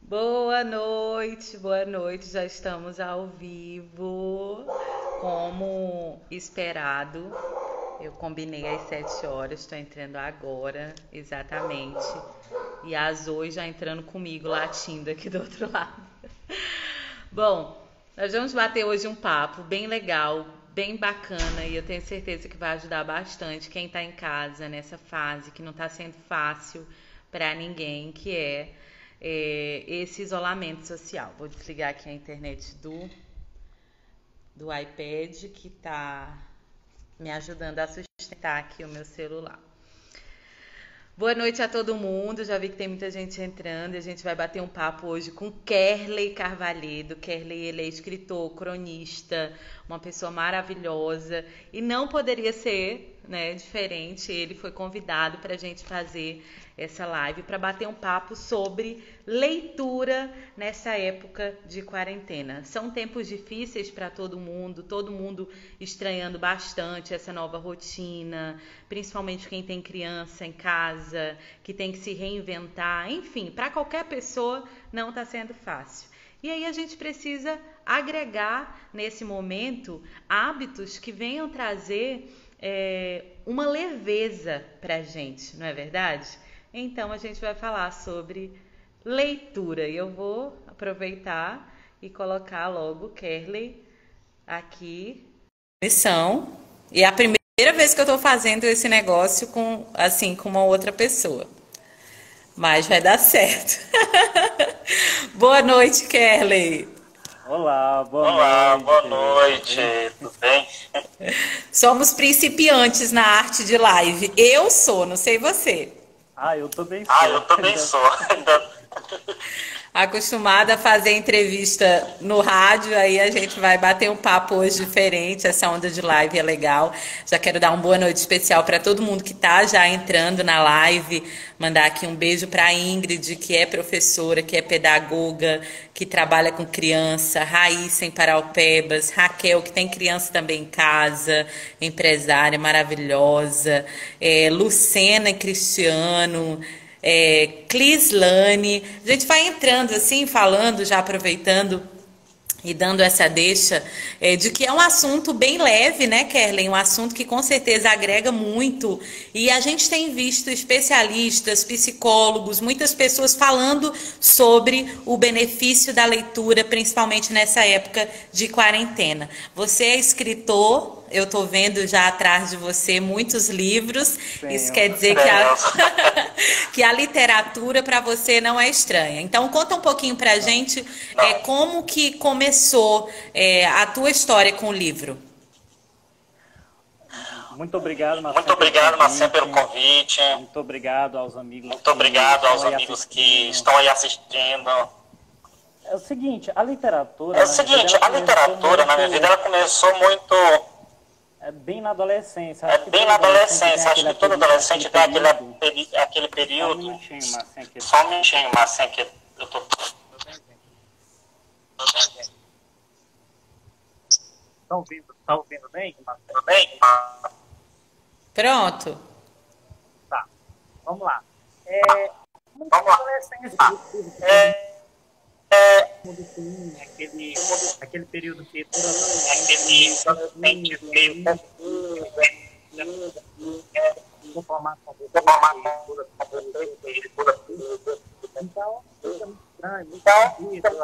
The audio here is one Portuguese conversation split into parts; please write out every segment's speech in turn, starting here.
Boa noite, já estamos ao vivo, como esperado. Eu combinei às 7 horas, estou entrando agora, exatamente. E a Zoe já entrando comigo, latindo aqui do outro lado. Bom, nós vamos bater hoje um papo bem legal, bem bacana, e eu tenho certeza que vai ajudar bastante quem está em casa nessa fase que não está sendo fácil para ninguém, que é esse isolamento social. Vou desligar aqui a internet do iPad, que está me ajudando a sustentar aqui o meu celular. Boa noite a todo mundo, já vi que tem muita gente entrando e a gente vai bater um papo hoje com Kerley Carvalhedo. Kerley, ele é escritor, cronista, uma pessoa maravilhosa e não poderia ser, diferente. Ele foi convidado para a gente fazer essa live para bater um papo sobre leitura nessa época de quarentena. São tempos difíceis para todo mundo estranhando bastante essa nova rotina, principalmente quem tem criança em casa, que tem que se reinventar, enfim, para qualquer pessoa não está sendo fácil. E aí a gente precisa agregar nesse momento hábitos que venham trazer uma leveza para a gente, não é verdade? Então a gente vai falar sobre leitura. E eu vou aproveitar e colocar logo Kerley aqui. Missão. E é a primeira vez que eu estou fazendo esse negócio com uma outra pessoa. Mas vai dar certo. Boa noite, Kerley. Olá, boa noite. Tudo bem? Somos principiantes na arte de live. Eu sou, não sei você. Eu também sou. Acostumada a fazer entrevista no rádio, aí a gente vai bater um papo hoje diferente, essa onda de live é legal. Já quero dar uma boa noite especial para todo mundo que está já entrando na live, mandar aqui um beijo para a Ingrid, que é professora, que é pedagoga, que trabalha com criança, Raíssa em Paraupebas, Raquel, que tem criança também em casa, empresária maravilhosa, Lucena e Cristiano, Clislane. A gente vai entrando assim, falando, já aproveitando e dando essa deixa de que é um assunto bem leve, né, Kerley? Um assunto que com certeza agrega muito. E a gente tem visto especialistas, psicólogos, muitas pessoas falando sobre o benefício da leitura, principalmente nessa época de quarentena. Você é escritor, eu estou vendo já atrás de você muitos livros. Sim, isso quer dizer que a literatura para você não é estranha. Então conta um pouquinho para a gente como que começou a tua história com o livro. Muito obrigado, Marcelo, pelo convite. Muito obrigado aos amigos que estão aí assistindo. É o seguinte, a literatura na minha vida ela começou muito bem na adolescência. Acho que todo adolescente tem aquele período. Só um minutinho, Marcinho, que eu tô. Tá ouvindo bem, Marcelo? Pronto. Tá, vamos lá. Aquele período que adolescente meio conformado com então, fica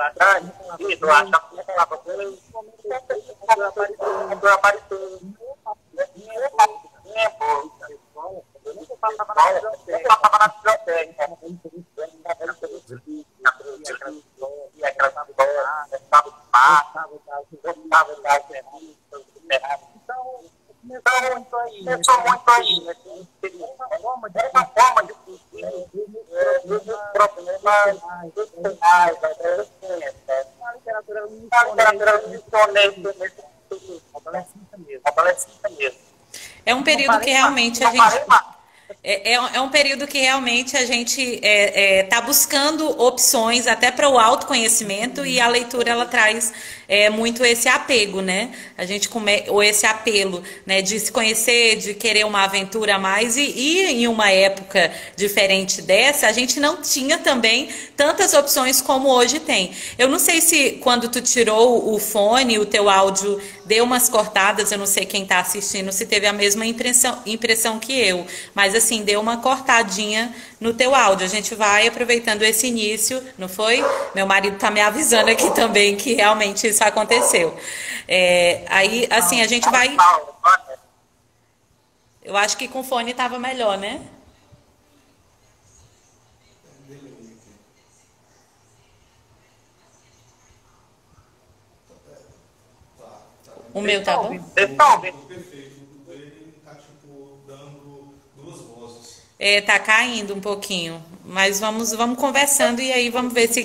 muito estranho, muito esquisito, acha que apareceu. Eu nunca passava na biblioteca. E aquelas então, começou muito aí, uma forma de problemas a literatura adolescência mesmo. É um período que realmente a gente... É um período que realmente a gente está buscando opções até para o autoconhecimento, e a leitura ela traz muito esse apego, né? A gente ou esse apelo, né, de se conhecer, de querer uma aventura a mais e em uma época diferente dessa, a gente não tinha também tantas opções como hoje tem. Eu não sei se quando tu tirou o fone, o teu áudio deu umas cortadas, eu não sei quem está assistindo se teve a mesma impressão que eu, mas assim, deu uma cortadinha no teu áudio. A gente vai aproveitando esse início, não foi? Meu marido está me avisando aqui também que realmente isso aconteceu. Aí, assim, a gente vai... Eu acho que com fone estava melhor, né? O meu tá bom? Perfeito. O dele tá tipo dando duas vozes. Tá caindo um pouquinho. Mas vamos conversando e aí vamos ver se...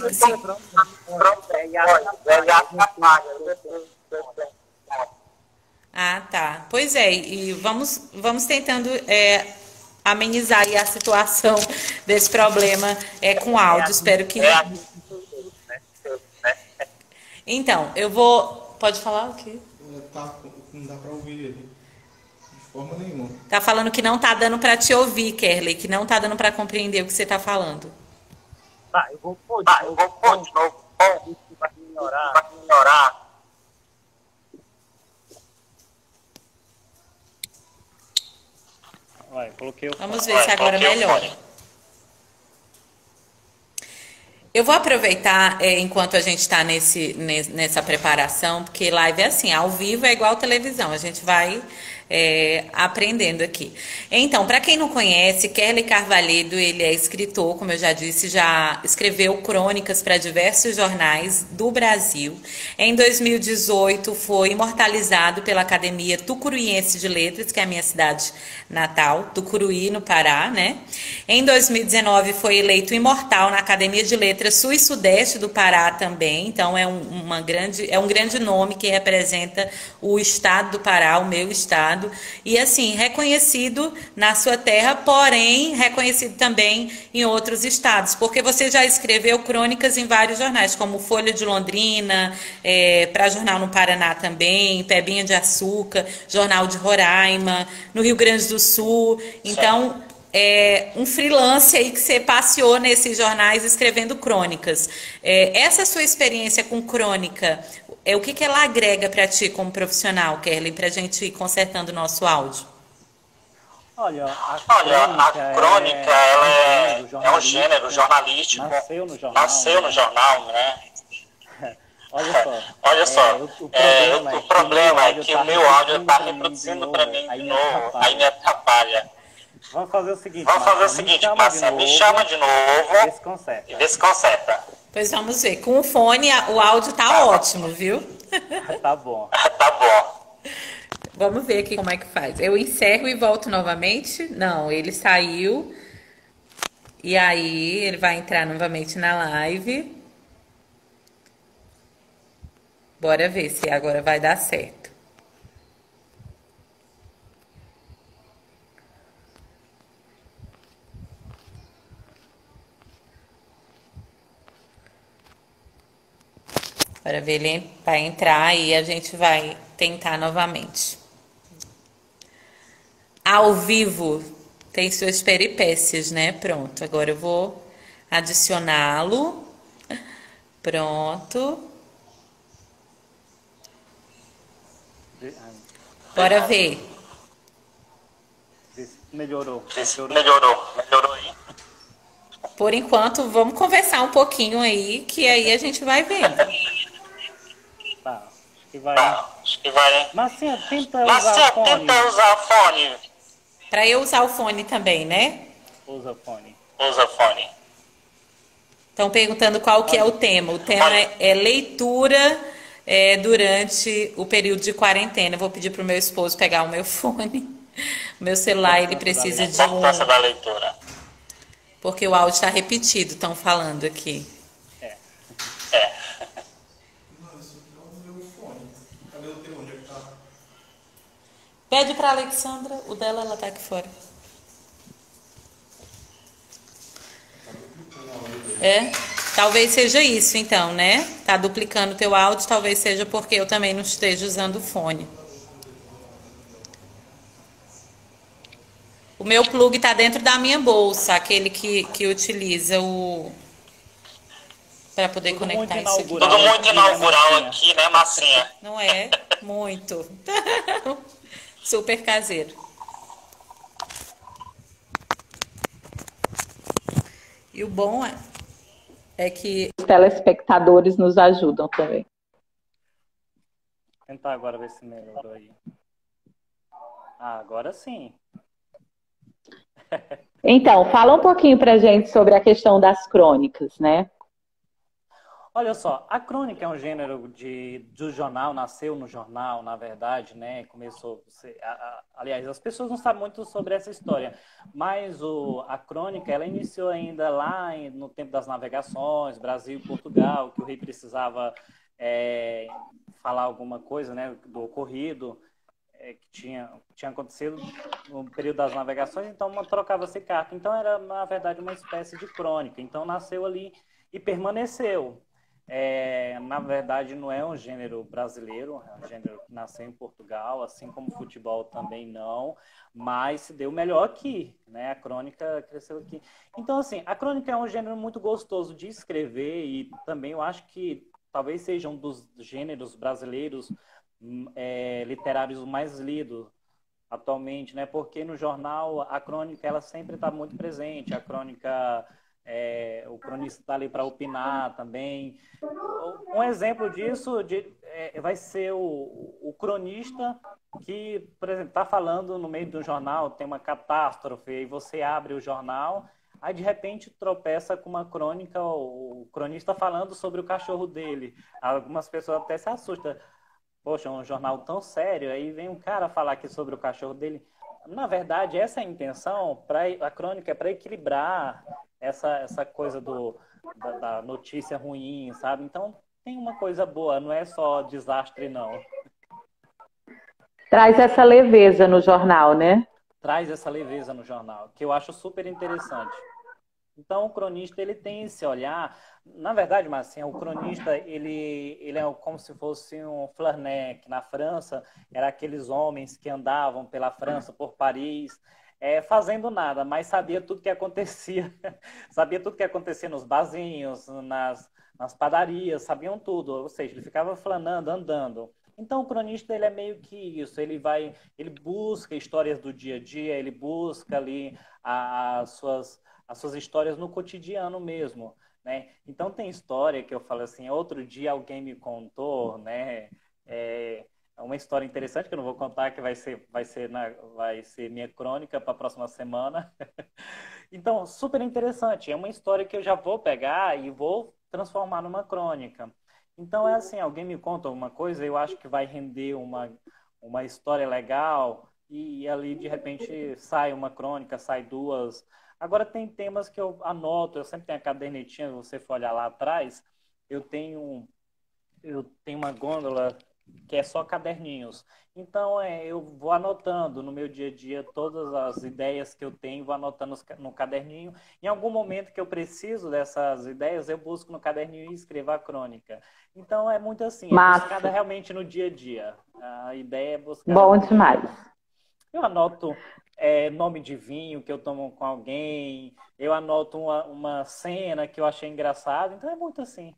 Ah, tá. Pois é, e vamos tentando amenizar aí a situação desse problema com áudio. Espero que... Então, eu vou... Pode falar o quê? Não dá pra ouvir ele. De forma nenhuma. Tá falando que não tá dando pra te ouvir, Kerley, que não tá dando pra compreender o que você tá falando. Tá, eu vou pôr de novo. Vai melhorar. Vai, coloquei o... Vamos ver se agora melhora. Eu vou aproveitar enquanto a gente está nessa preparação, porque live é assim, ao vivo é igual televisão, a gente vai aprendendo aqui. Então, para quem não conhece, Kerley Carvalhedo, ele é escritor, como eu já disse, já escreveu crônicas para diversos jornais do Brasil. Em 2018, foi imortalizado pela Academia Tucuruiense de Letras, que é a minha cidade natal, Tucuruí, no Pará, né? Em 2019, foi eleito imortal na Academia de Letras Sul e Sudeste do Pará também, então é um grande nome que representa o estado do Pará, o meu estado, e assim, reconhecido na sua terra, porém reconhecido também em outros estados, porque você já escreveu crônicas em vários jornais, como Folha de Londrina, para Jornal no Paraná também, Pebinha de Açúcar, Jornal de Roraima, no Rio Grande do Sul, então... um freelance aí que você passeou nesses jornais escrevendo crônicas. Essa sua experiência com crônica, o que ela agrega para ti como profissional, Kerley, para a gente ir consertando o nosso áudio? Olha, a crônica ela é um gênero jornalístico, nasceu no jornal, né? Olha só, o problema é que o meu áudio está reproduzindo para mim de novo, aí me atrapalha. Vamos fazer o seguinte, Márcia, me chama de novo e vê se conserta. Pois vamos ver. Com o fone, o áudio tá ótimo, viu? Tá bom. Vamos ver aqui como é que faz. Eu encerro e volto novamente? Não, ele saiu. E aí, ele vai entrar novamente na live. Bora ver se agora vai dar certo. Para ver ele vai entrar e a gente vai tentar novamente. Ao vivo tem suas peripécias, né? Pronto, agora eu vou adicioná-lo. Pronto. Bora ver. Melhorou aí. Por enquanto, vamos conversar um pouquinho aí, que aí a gente vai vendo. Tá, acho que vai. Marcinha, tenta usar o fone. Para eu usar o fone também, né? Usa o fone. Estão perguntando qual que é o tema. O tema é leitura durante o período de quarentena. Eu vou pedir para o meu esposo pegar o meu fone. O meu celular, ele precisa de um... da leitura. Porque o áudio está repetido, estão falando aqui. Pede para a Alexandra, o dela, ela tá aqui fora. É? Talvez seja isso, então, né? Tá duplicando o teu áudio, talvez seja porque eu também não esteja usando o fone. O meu plug tá dentro da minha bolsa, aquele que utiliza o... para poder Tudo conectar muito isso aqui. Tudo muito inaugural aqui, né, Massinha? Não é? Muito. Super caseiro. E o bom é que os telespectadores nos ajudam também. Vou tentar agora ver se melhorou aí. Ah, agora sim. Então, fala um pouquinho pra gente sobre a questão das crônicas, né? Olha só, a crônica é um gênero do jornal, nasceu no jornal, na verdade, né? Começou... aliás, as pessoas não sabem muito sobre essa história, mas a crônica, ela iniciou ainda lá no tempo das navegações, Brasil e Portugal, que o rei precisava falar alguma coisa, né, do ocorrido que tinha acontecido no período das navegações, então trocava-se carta. Então era, na verdade, uma espécie de crônica. Então nasceu ali e permaneceu. Na verdade, não é um gênero brasileiro, é um gênero que nasceu em Portugal, assim como o futebol também não, mas se deu melhor aqui, né? A crônica cresceu aqui. Então, assim, a crônica é um gênero muito gostoso de escrever e também eu acho que talvez seja um dos gêneros brasileiros literários mais lidos atualmente, né? Porque no jornal a crônica ela sempre está muito presente, a crônica... o cronista está ali para opinar também. Um exemplo disso vai ser o cronista que, por exemplo, está falando no meio do jornal, tem uma catástrofe, e você abre o jornal, aí de repente tropeça com uma crônica, o cronista falando sobre o cachorro dele. Algumas pessoas até se assustam. Poxa, um jornal tão sério, aí vem um cara falar aqui sobre o cachorro dele. Na verdade, essa é a intenção, a crônica é para equilibrar essa coisa da notícia ruim, sabe? Então, tem uma coisa boa, não é só desastre, não. Traz essa leveza no jornal, né? Traz essa leveza no jornal, que eu acho super interessante. Então, o cronista, ele tem esse olhar... Na verdade, Marcinha, o cronista, ele é como se fosse um Flaneck. Na França, eram aqueles homens que andavam pela França, por Paris, fazendo nada, mas sabia tudo que acontecia. Sabia tudo que acontecia nos barzinhos, nas padarias, sabiam tudo. Ou seja, ele ficava flanando, andando. Então, o cronista, ele é meio que isso. Ele busca histórias do dia a dia, ele busca ali as suas histórias no cotidiano mesmo, né? Então tem história que eu falo assim, outro dia alguém me contou, né? É uma história interessante que eu não vou contar, que vai ser minha crônica para a próxima semana. Então, super interessante. É uma história que eu já vou pegar e vou transformar numa crônica. Então é assim, alguém me conta alguma coisa, eu acho que vai render uma história legal e ali de repente sai uma crônica, sai duas. Agora tem temas que eu anoto, eu sempre tenho a cadernetinha, se você for olhar lá atrás, eu tenho uma gôndola que é só caderninhos. Então eu vou anotando no meu dia a dia todas as ideias que eu tenho, vou anotando no caderninho. Em algum momento que eu preciso dessas ideias, eu busco no caderninho e escrevo a crônica. Então é muito assim, é buscada realmente no dia a dia. A ideia é buscar... Bom demais. Eu anoto nome de vinho que eu tomo com alguém, eu anoto uma cena que eu achei engraçada, então é muito assim.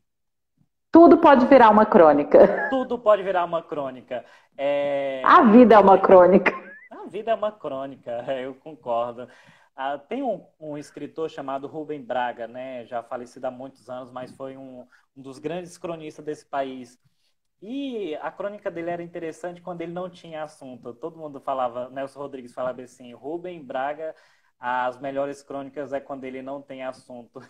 Tudo pode virar uma crônica. Tudo pode virar uma crônica. A vida é uma crônica. A vida é uma crônica, eu concordo. Tem um escritor chamado Rubem Braga, né? Já falecido há muitos anos, mas foi um dos grandes cronistas desse país. E a crônica dele era interessante quando ele não tinha assunto. Todo mundo falava, Nelson Rodrigues falava assim, Rubem Braga, as melhores crônicas é quando ele não tem assunto.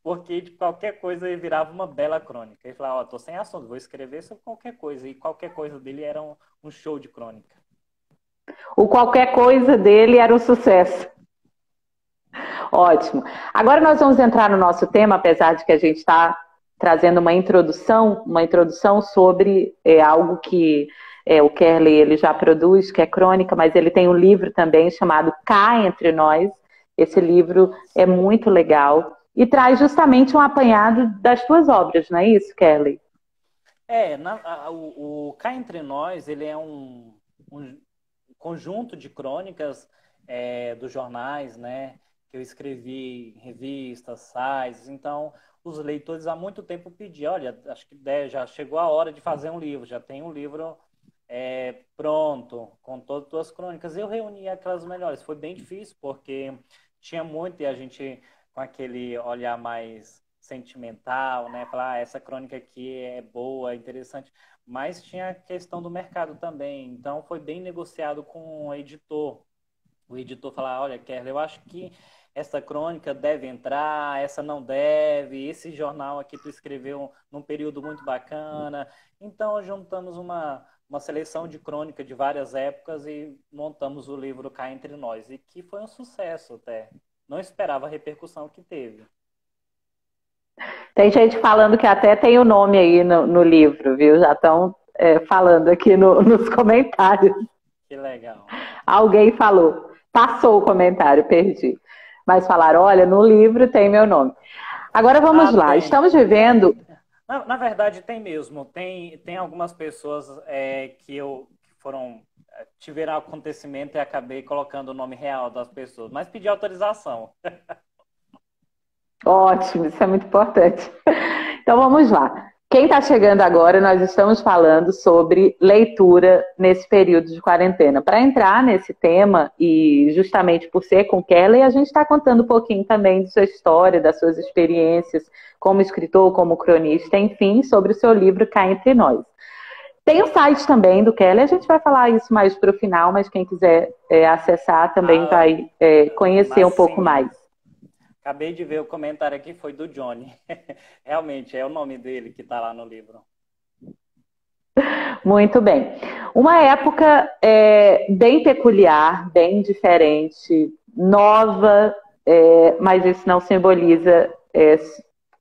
Porque de qualquer coisa ele virava uma bela crônica. Ele falava, tô sem assunto, vou escrever sobre qualquer coisa. E qualquer coisa dele era um show de crônica. O qualquer coisa dele era um sucesso. Ótimo. Agora nós vamos entrar no nosso tema, apesar de que a gente está trazendo uma introdução sobre algo que o Kerley ele já produz, que é crônica, mas ele tem um livro também chamado Cá Entre Nós. Esse livro é muito legal. e traz justamente um apanhado das tuas obras, não é isso, Kelly? O Cá Entre Nós, ele é um conjunto de crônicas dos jornais, né, que eu escrevi em revistas, sites. Então, os leitores há muito tempo pediam, olha, acho que já chegou a hora de fazer um livro, já tem um livro pronto, com todas as tuas crônicas. Eu reuni aquelas melhores. Foi bem difícil, porque tinha muito e a gente, com aquele olhar mais sentimental, né, falar, essa crônica aqui é boa, é interessante, mas tinha a questão do mercado também. Então, foi bem negociado com o editor. O editor falar, olha, Kerla, eu acho que essa crônica deve entrar, essa não deve, esse jornal aqui tu escreveu num período muito bacana. Então, juntamos uma seleção de crônica de várias épocas e montamos o livro Cá Entre Nós, e que foi um sucesso até. Não esperava a repercussão que teve. Tem gente falando que até tem o nome aí no livro, viu? Já estão falando aqui nos comentários. Que legal. Alguém falou. Passou o comentário, perdi. Mas falaram, olha, no livro tem meu nome. Agora vamos lá, tem. Estamos vivendo... Na verdade, tem mesmo. Tem algumas pessoas que tiveram acontecimento e acabei colocando o nome real das pessoas, mas pedi autorização. Ótimo, isso é muito importante. Então vamos lá. Quem está chegando agora, nós estamos falando sobre leitura nesse período de quarentena. Para entrar nesse tema, e justamente por ser com Kelly, a gente está contando um pouquinho também de sua história, das suas experiências como escritor, como cronista, enfim, sobre o seu livro Cá Entre Nós. Tem o site também do Kelly, a gente vai falar isso mais para o final, mas quem quiser acessar também vai conhecer um pouco mais. Acabei de ver o comentário aqui, foi do Johnny. Realmente, é o nome dele que está lá no livro. Muito bem. Uma época bem peculiar, bem diferente, nova, mas isso não simboliza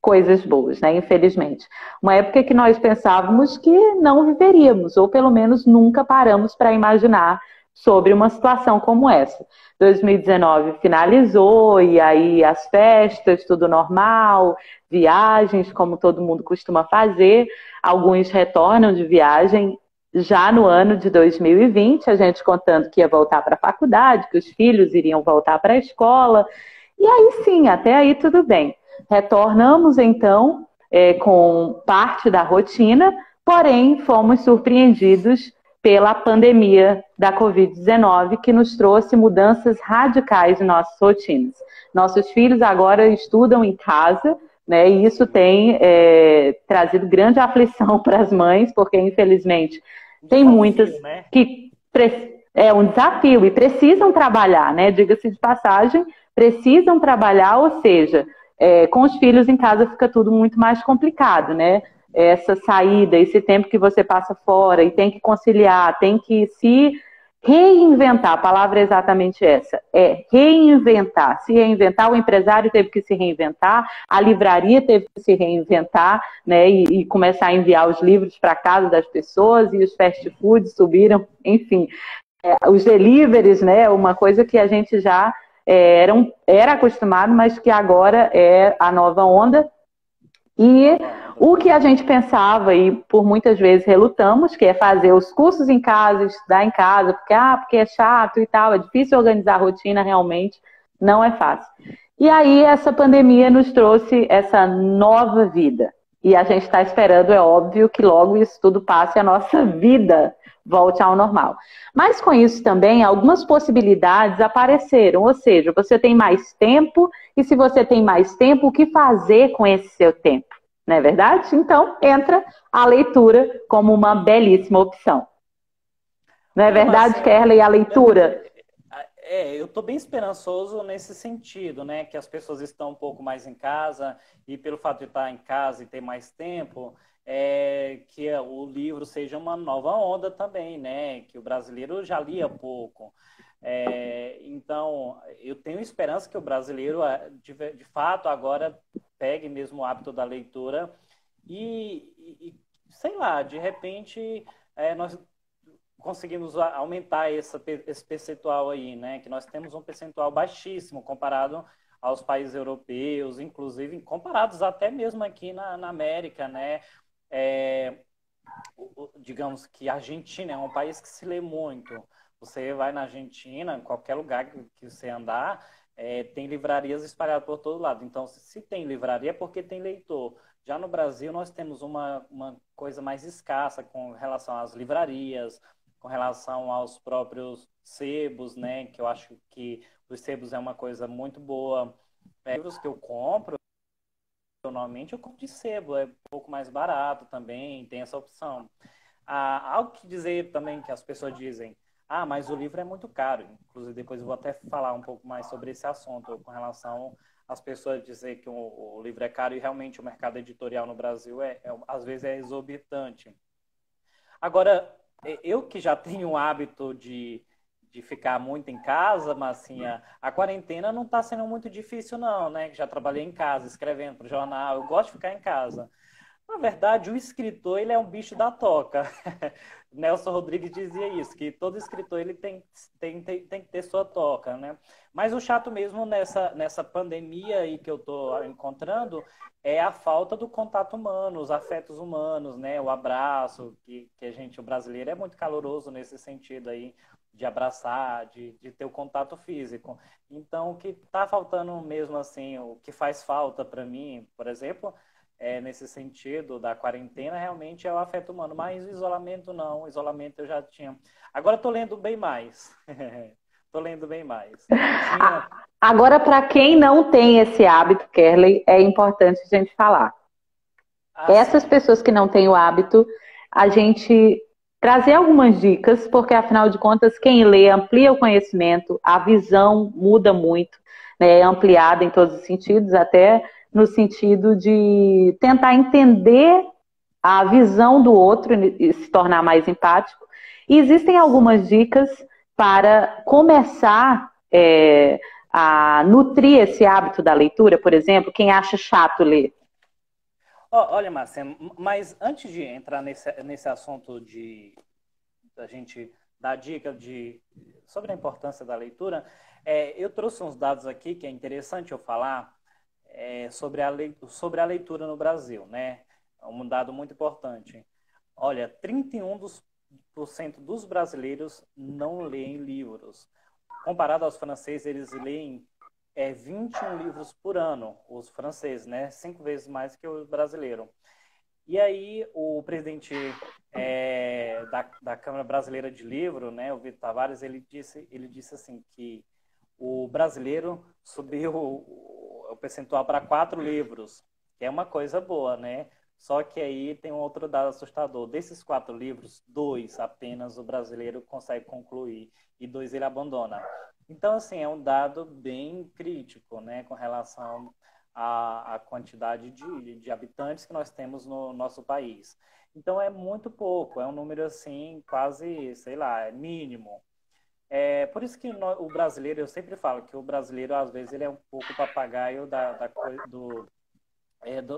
coisas boas, né? Infelizmente. Uma época que nós pensávamos que não viveríamos, ou pelo menos nunca paramos para imaginar sobre uma situação como essa. 2019 finalizou, e aí as festas, tudo normal, viagens, como todo mundo costuma fazer. Alguns retornam de viagem já no ano de 2020, a gente contando que ia voltar para a faculdade, que os filhos iriam voltar para a escola. E aí sim, até aí tudo bem. Retornamos então com parte da rotina, porém fomos surpreendidos pela pandemia da Covid-19, que nos trouxe mudanças radicais em nossas rotinas. Nossos filhos agora estudam em casa, né, e isso tem trazido grande aflição para as mães, porque infelizmente tem muitas que é um desafio e precisam trabalhar, né? Diga-se de passagem, precisam trabalhar, ou seja, com os filhos em casa fica tudo muito mais complicado, né? Essa saída, esse tempo que você passa fora e tem que conciliar, tem que se reinventar, a palavra é exatamente essa, reinventar, se reinventar. O empresário teve que se reinventar, a livraria teve que se reinventar, né, e começar a enviar os livros para casa das pessoas, e os fast foods subiram, enfim, os deliveries, né, uma coisa que a gente já era acostumado, mas que agora é a nova onda. E o que a gente pensava, e por muitas vezes relutamos, que é fazer os cursos em casa, estudar em casa, porque é chato e tal, é difícil organizar a rotina, realmente não é fácil. E aí essa pandemia nos trouxe essa nova vida. E a gente está esperando, é óbvio, que logo isso tudo passe e a nossa vida volte ao normal. Mas com isso também, algumas possibilidades apareceram, ou seja, você tem mais tempo, e se você tem mais tempo, o que fazer com esse seu tempo? Não é verdade? Então, entra a leitura como uma belíssima opção. Não é verdade, Kerla, e a leitura? Eu estou bem esperançoso nesse sentido, né? Que as pessoas estão um pouco mais em casa, e pelo fato de estar em casa e ter mais tempo, que o livro seja uma nova onda também, né? Que o brasileiro já lia pouco. Então, eu tenho esperança que o brasileiro, de fato, agora pegue mesmo o hábito da leitura e sei lá, de repente, nós conseguimos aumentar esse percentual aí, né? Que nós temos um percentual baixíssimo comparado aos países europeus, inclusive comparados até mesmo aqui na América, né? Digamos que a Argentina é um país que se lê muito. Você vai na Argentina, em qualquer lugar que você andar, tem livrarias espalhadas por todo lado. Então, se tem livraria, é porque tem leitor. Já no Brasil, nós temos uma coisa mais escassa com relação às livrarias, com relação aos próprios sebos, né? Que eu acho que os sebos é uma coisa muito boa. Livros que eu compro, normalmente eu compro de sebo, é um pouco mais barato também, tem essa opção. Algo que dizer também que as pessoas dizem, mas o livro é muito caro. Inclusive, depois eu vou até falar um pouco mais sobre esse assunto, com relação às pessoas dizer que o livro é caro e realmente o mercado editorial no Brasil às vezes é exorbitante. Agora, eu que já tenho o hábito de ficar muito em casa, mas assim, a quarentena não está sendo muito difícil não, né? Já trabalhei em casa, escrevendo para o jornal, eu gosto de ficar em casa. Na verdade, o escritor, ele é um bicho da toca. Nelson Rodrigues dizia isso, que todo escritor ele tem que ter sua toca, né? Mas o chato mesmo nessa pandemia aí que eu estou encontrando é a falta do contato humano, os afetos humanos, né? O abraço, que o brasileiro é muito caloroso nesse sentido aí, de abraçar, de ter o contato físico. Então, o que está faltando mesmo, assim, o que faz falta para mim, por exemplo, nesse sentido da quarentena, realmente é o afeto humano, mas o isolamento não, o isolamento eu já tinha. Agora estou lendo bem mais. Estou lendo bem mais. Agora, para quem não tem esse hábito, Kerley, é importante a gente falar. Essas pessoas que não têm o hábito, a gente trazer algumas dicas, porque afinal de contas, quem lê amplia o conhecimento, a visão muda muito, né? É ampliada em todos os sentidos, até no sentido de tentar entender a visão do outro e se tornar mais empático. E existem algumas dicas para começar a nutrir esse hábito da leitura, por exemplo, quem acha chato ler. Olha, Márcia, mas antes de entrar nesse assunto da gente dar dica sobre a importância da leitura, eu trouxe uns dados aqui que é interessante eu falar sobre a leitura no Brasil, né? É um dado muito importante. Olha, 31% dos brasileiros não leem livros. Comparado aos franceses, eles leem 21 livros por ano, os franceses, né? 5 vezes mais que o brasileiro. E aí, o presidente da Câmara Brasileira de Livro, né, o Vitor Tavares, ele disse assim que o brasileiro subiu o percentual para 4 livros, que é uma coisa boa, né? Só que aí tem um outro dado assustador. Desses 4 livros, 2 apenas o brasileiro consegue concluir e 2 ele abandona. Então, assim, é um dado bem crítico, né, com relação à quantidade de habitantes que nós temos no nosso país. Então, é muito pouco, é um número, assim, quase, sei lá, mínimo. Por isso que o brasileiro, eu sempre falo que o brasileiro, às vezes, ele é um pouco papagaio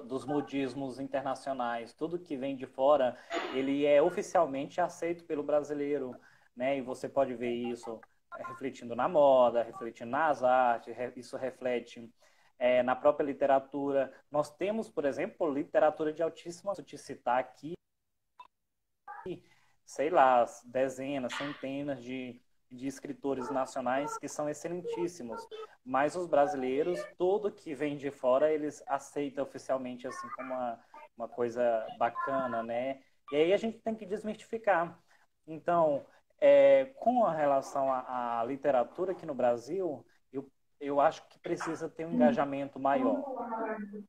dos modismos internacionais. Tudo que vem de fora, ele é oficialmente aceito pelo brasileiro, né? E você pode ver isso refletindo na moda, refletindo nas artes, isso reflete na própria literatura. Nós temos, por exemplo, literatura de altíssima, vou te citar aqui, sei lá, dezenas, centenas de escritores nacionais que são excelentíssimos, mas os brasileiros, tudo que vem de fora, eles aceitam oficialmente assim como uma coisa bacana, né? E aí a gente tem que desmistificar. Então, com a relação à literatura aqui no Brasil, eu acho que precisa ter um engajamento maior,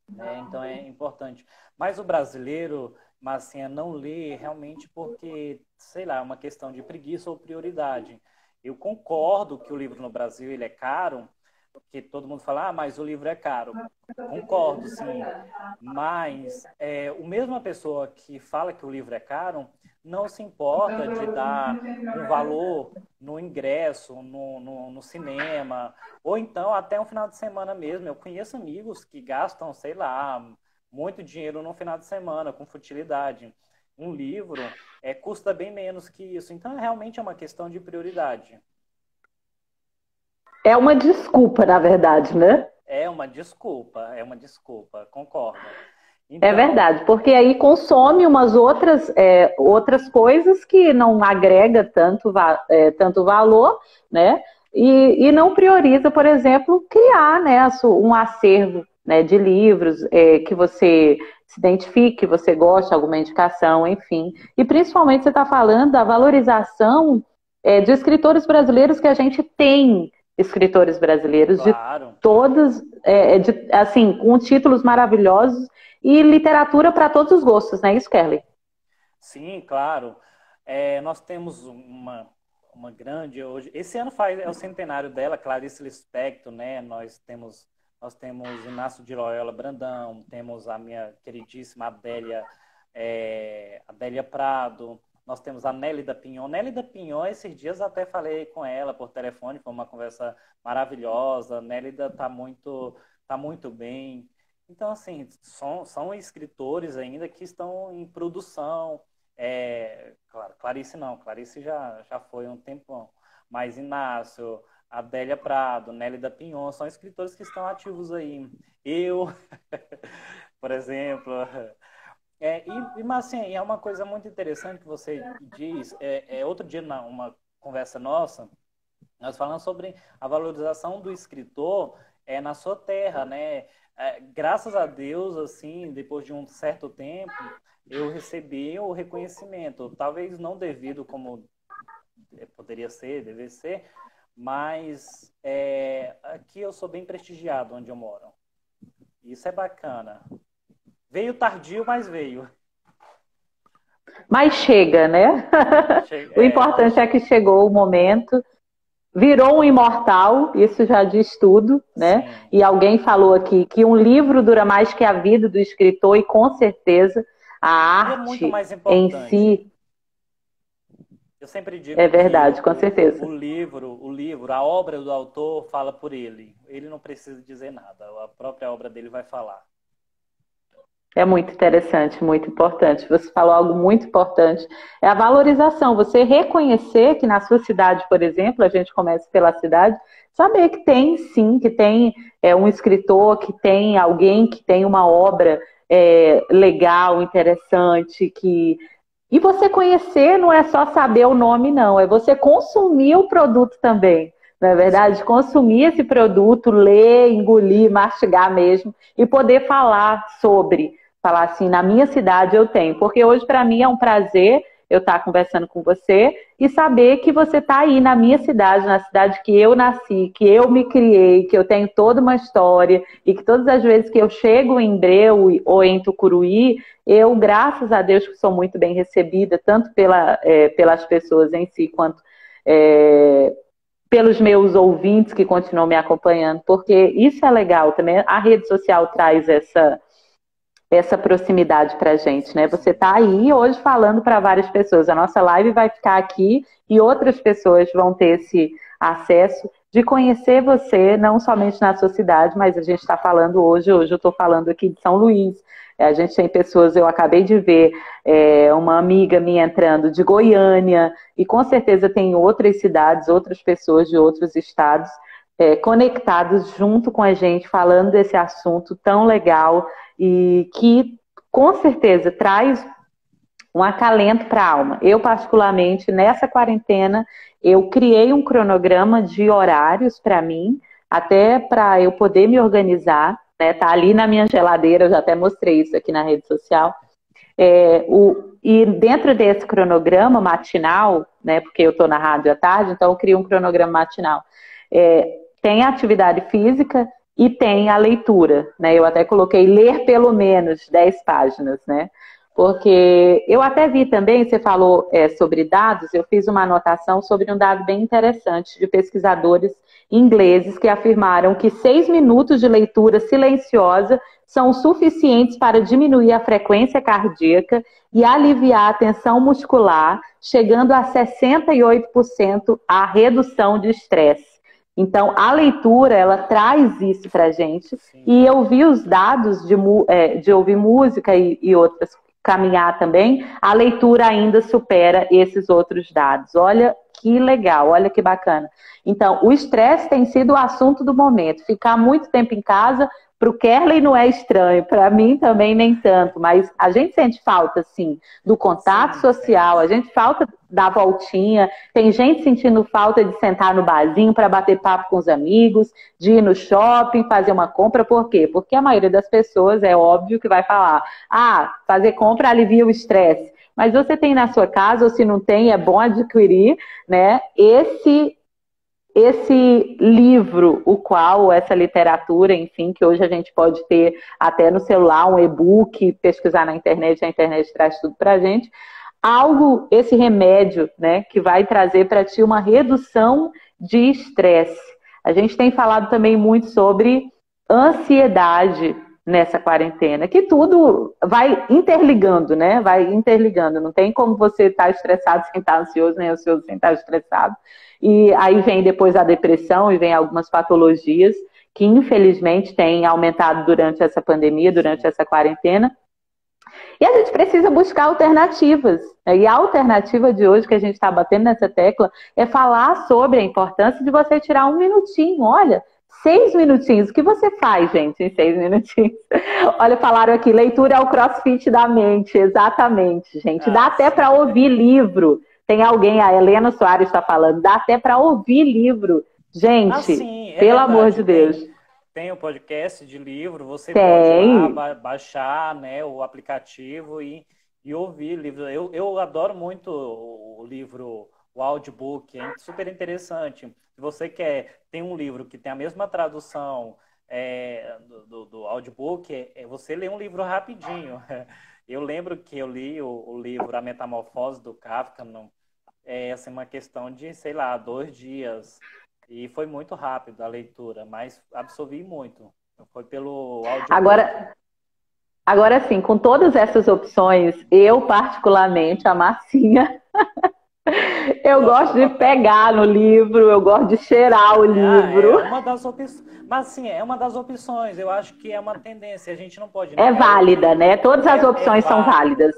né? Então é importante. Mas o brasileiro, Marcinha, não lê realmente porque, sei lá, é uma questão de preguiça ou prioridade. Eu concordo que o livro no Brasil ele é caro, porque todo mundo fala, mas o livro é caro. Concordo, sim. Mas a mesma pessoa que fala que o livro é caro não se importa de dar um valor no ingresso, no cinema, ou então até um final de semana mesmo. Eu conheço amigos que gastam, sei lá, muito dinheiro no final de semana, com futilidade. Um livro custa bem menos que isso. Então, realmente é uma questão de prioridade. É uma desculpa, na verdade, né? É uma desculpa, concordo. Então... É verdade, porque aí consome umas outras coisas que não agrega tanto valor, né? E não prioriza, por exemplo, criar, né, um acervo, né, de livros que você se identifique, que você goste, alguma indicação, enfim. E principalmente você está falando da valorização de escritores brasileiros, que a gente tem escritores brasileiros, claro, de todos, assim, com títulos maravilhosos e literatura para todos os gostos, não é isso, Kerley? Sim, claro. Nós temos uma grande hoje. Esse ano é o centenário dela, Clarice Lispector, né? Nós temos Inácio de Loyola Brandão, temos a minha queridíssima Adélia Prado, nós temos a Nélida Pinhon. Nélida Pinhon, esses dias até falei com ela por telefone, foi uma conversa maravilhosa. Nélida tá muito bem. Então, assim, são escritores ainda que estão em produção. Claro, Clarice não, Clarice já foi um tempão. Mas Inácio, Adélia Prado, Nélida Pinhon, são escritores que estão ativos aí. Eu, por exemplo. Mas assim, é uma coisa muito interessante que você diz. Outro dia, numa conversa nossa, nós falamos sobre a valorização do escritor na sua terra, né? Graças a Deus, assim, depois de um certo tempo, eu recebi o reconhecimento, talvez não devido como poderia ser, deve ser, mas aqui eu sou bem prestigiado onde eu moro. Isso é bacana. Veio tardio, mas veio. Mas chega, né? O importante é que chegou o momento. Virou um imortal, isso já diz tudo, né? Sim. E alguém falou aqui que um livro dura mais que a vida do escritor, e com certeza a arte em si... Eu sempre digo é verdade, com certeza. O livro, a obra do autor fala por ele. Ele não precisa dizer nada, a própria obra dele vai falar. É muito interessante, muito importante. Você falou algo muito importante. É a valorização. Você reconhecer que na sua cidade, por exemplo, a gente começa pela cidade, saber que tem, sim, que tem um escritor, que tem alguém que tem uma obra legal, interessante, E você conhecer não é só saber o nome, não. É você consumir o produto também. Não é verdade? Consumir esse produto, ler, engolir, mastigar mesmo, e poder falar assim, na minha cidade eu tenho. Porque hoje, para mim, é um prazer eu estar conversando com você e saber que você está aí na minha cidade, na cidade que eu nasci, que eu me criei, que eu tenho toda uma história, e que todas as vezes que eu chego em Breu ou em Tucuruí, eu, graças a Deus, que sou muito bem recebida, tanto pelas pessoas em si, quanto pelos meus ouvintes que continuam me acompanhando, porque isso é legal também. A rede social traz essa proximidade pra gente, né? Você tá aí hoje falando para várias pessoas. A nossa live vai ficar aqui e outras pessoas vão ter esse acesso de conhecer você, não somente na sua cidade, mas a gente está falando hoje eu estou falando aqui de São Luís. A gente tem pessoas, eu acabei de ver uma amiga minha entrando de Goiânia, e com certeza tem outras cidades, outras pessoas de outros estados conectados junto com a gente, falando desse assunto tão legal e que com certeza traz um acalento para a alma. Eu, particularmente, nessa quarentena, eu criei um cronograma de horários para mim, até para eu poder me organizar, né? Tá ali na minha geladeira, eu já até mostrei isso aqui na rede social. E dentro desse cronograma matinal, né, porque eu estou na rádio à tarde, então eu crio um cronograma matinal. Tem a atividade física e tem a leitura, né? Eu até coloquei ler pelo menos 10 páginas, né? Porque eu até vi também, você falou sobre dados, eu fiz uma anotação sobre um dado bem interessante de pesquisadores ingleses que afirmaram que 6 minutos de leitura silenciosa são suficientes para diminuir a frequência cardíaca e aliviar a tensão muscular, chegando a 68% a redução de estresse. Então, a leitura, ela traz isso pra gente. Sim. E eu vi os dados de ouvir música e outras, caminhar também, a leitura ainda supera esses outros dados. Olha que legal, olha que bacana. Então, o estresse tem sido o assunto do momento. Ficar muito tempo em casa, para o Kerley não é estranho, para mim também nem tanto, mas a gente sente falta, sim, do contato social, a gente falta da voltinha, tem gente sentindo falta de sentar no barzinho para bater papo com os amigos, de ir no shopping, fazer uma compra, por quê? Porque a maioria das pessoas, é óbvio que vai falar, fazer compra alivia o estresse, mas você tem na sua casa, ou se não tem, é bom adquirir, né, esse livro, essa literatura, enfim, que hoje a gente pode ter até no celular, um e-book, pesquisar na internet, a internet traz tudo pra gente, esse remédio, né, que vai trazer para ti uma redução de estresse. A gente tem falado também muito sobre ansiedade nessa quarentena, que tudo vai interligando, né? Vai interligando. Não tem como você estar estressado sem estar ansioso, nem ansioso sem estar estressado. E aí vem depois a depressão e vem algumas patologias que infelizmente têm aumentado durante essa pandemia, durante essa quarentena. E a gente precisa buscar alternativas. E a alternativa de hoje que a gente está batendo nessa tecla é falar sobre a importância de você tirar um minutinho. Olha, 6 minutinhos. O que você faz, gente, em 6 minutinhos? Olha, falaram aqui, leitura é o crossfit da mente. Exatamente, gente. Dá até para ouvir livro. Tem alguém, a Helena Soares está falando, dá até para ouvir livro. Gente, pelo amor de Deus. Tem o podcast de livro, você pode ir lá baixar, né, o aplicativo e ouvir livro. Eu adoro muito o livro, o audiobook, é super interessante. Se você tem um livro que tem a mesma tradução do audiobook, você lê um livro rapidinho. Eu lembro que eu li o livro A Metamorfose do Kafka, assim, uma questão de, sei lá, 2 dias. E foi muito rápido a leitura, mas absorvi muito. Foi pelo áudio. Agora sim, com todas essas opções, eu particularmente, a Marcinha, eu gosto de pegar no livro, eu gosto de cheirar o livro. É uma das opções. Mas sim, é uma das opções. Eu acho que é uma tendência. A gente não pode... É válida, né? Todas as opções são válidas.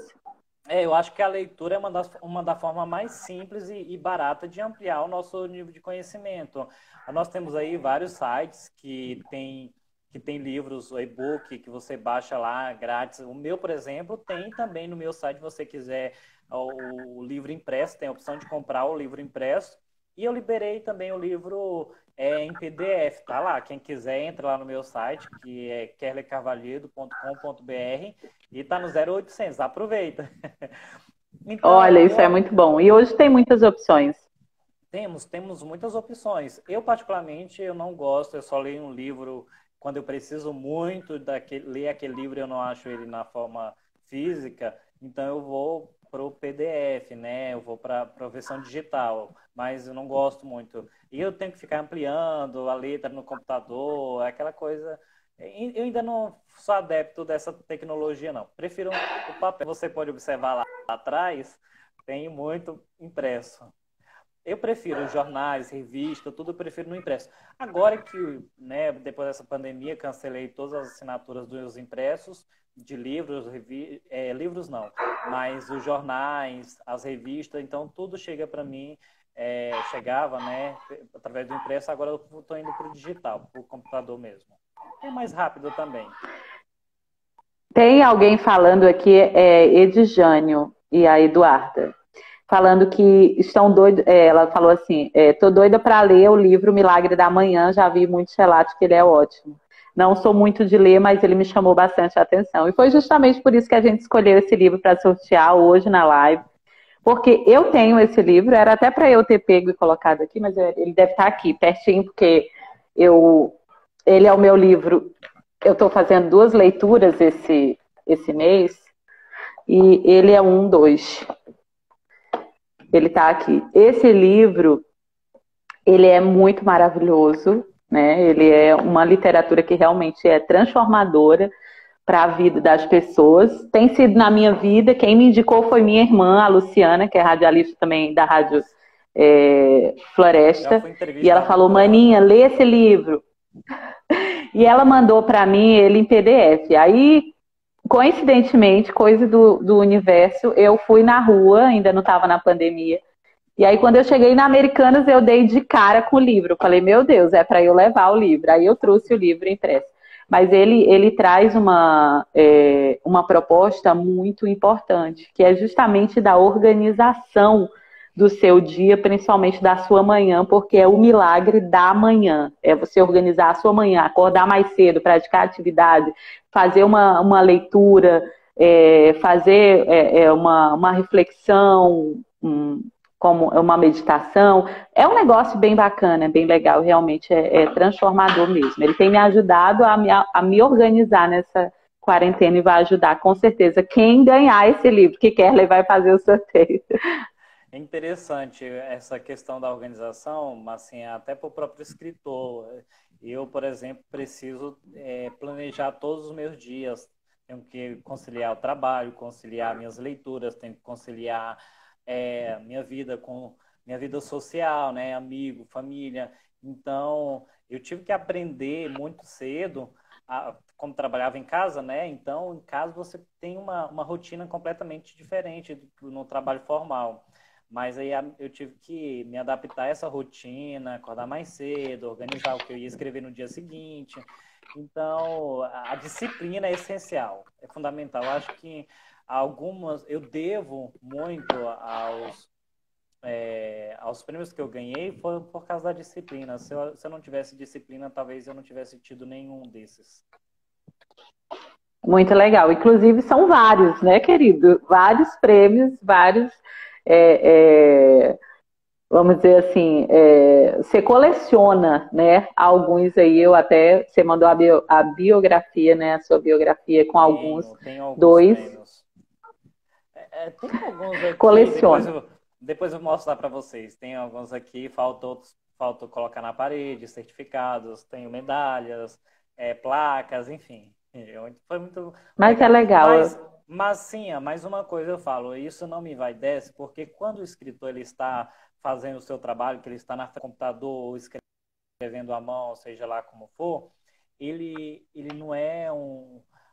Eu acho que a leitura é uma da forma mais simples e barata de ampliar o nosso nível de conhecimento. Nós temos aí vários sites que tem livros, o e-book, que você baixa lá grátis. O meu, por exemplo, tem também no meu site, se você quiser o livro impresso, tem a opção de comprar o livro impresso. E eu liberei também o livro em PDF, tá lá. Quem quiser, entra lá no meu site, que é kerleycarvalhedo.com.br e tá no 0800, aproveita. Então, olha, isso é muito bom. E hoje tem muitas opções. Temos muitas opções. Eu, particularmente, eu não gosto, eu só leio um livro quando eu preciso muito ler aquele livro, eu não acho ele na forma física, então eu vou para o PDF, né? Eu vou para a versão digital, mas eu não gosto muito. E eu tenho que ficar ampliando a letra no computador, aquela coisa. Eu ainda não sou adepto dessa tecnologia, não. Prefiro o papel. Você pode observar lá atrás, tem muito impresso. Eu prefiro jornais, revistas, tudo eu prefiro no impresso. Agora que, né, depois dessa pandemia, cancelei todas as assinaturas dos impressos, de livros, livros não, mas os jornais, as revistas, então tudo chega para mim, chegava, né, através do impresso, agora eu estou indo para o digital, para o computador mesmo. É mais rápido também. Tem alguém falando aqui, Edjânio e a Eduarda, falando que estão doidos, ela falou assim, tô doida para ler o livro Milagre da Manhã, já vi muitos relatos que ele é ótimo. Não sou muito de ler, mas ele me chamou bastante a atenção. E foi justamente por isso que a gente escolheu esse livro para sortear hoje na live. Porque eu tenho esse livro, era até para eu ter pego e colocado aqui, mas ele deve estar aqui, pertinho, porque ele é o meu livro. Eu estou fazendo 2 leituras esse mês, e ele é 2. Ele está aqui. Esse livro, ele é muito maravilhoso, né? Ele é uma literatura que realmente é transformadora para a vida das pessoas. Tem sido na minha vida, quem me indicou foi minha irmã, a Luciana, que é radialista também da Rádio Floresta, e ela falou, maninha, lê esse livro. E ela mandou para mim ele em PDF. Aí, coincidentemente, coisa do universo, eu fui na rua, ainda não estava na pandemia, E aí, quando eu cheguei na Americanas, eu dei de cara com o livro. Falei, meu Deus, é para eu levar o livro. Aí eu trouxe o livro impresso. Mas ele traz uma proposta muito importante, que é justamente da organização do seu dia, principalmente da sua manhã, porque é o milagre da manhã. É você organizar a sua manhã, acordar mais cedo, praticar atividade, fazer uma leitura, fazer uma reflexão, como uma meditação. É um negócio bem bacana, bem legal, realmente é transformador mesmo. Ele tem me ajudado a me organizar nessa quarentena e vai ajudar, com certeza, quem ganhar esse livro, que Kerley vai fazer o sorteio. É interessante essa questão da organização, mas assim, até para o próprio escritor. Eu, por exemplo, preciso planejar todos os meus dias. Tenho que conciliar o trabalho, conciliar minhas leituras, tenho que conciliar minha vida com minha vida social, né? Amigo, família. Então, eu tive que aprender muito cedo, como trabalhava em casa, né? Então, em casa você tem uma rotina completamente diferente no trabalho formal. Mas aí eu tive que me adaptar a essa rotina, acordar mais cedo, organizar o que eu ia escrever no dia seguinte. Então, a disciplina é essencial, é fundamental. Eu acho que eu devo muito aos prêmios que eu ganhei foi por causa da disciplina. Se eu não tivesse disciplina, talvez eu não tivesse tido nenhum desses. Muito legal. Inclusive, são vários, né, querido? Vários prêmios, vários... vamos dizer assim, você coleciona, né? Alguns aí, você mandou a biografia, né? A sua biografia com tenho alguns 2. prêmios. Tem alguns aqui, coleciona. Depois eu mostro lá para vocês. Tem alguns aqui, falta colocar na parede, certificados, tenho medalhas, placas, enfim. Foi muito Mas é legal. Mas sim, mais uma coisa eu falo, isso não me vai desce, porque quando o escritor ele está fazendo o seu trabalho, que ele está no computador ou escrevendo à mão, seja lá como for, ele não é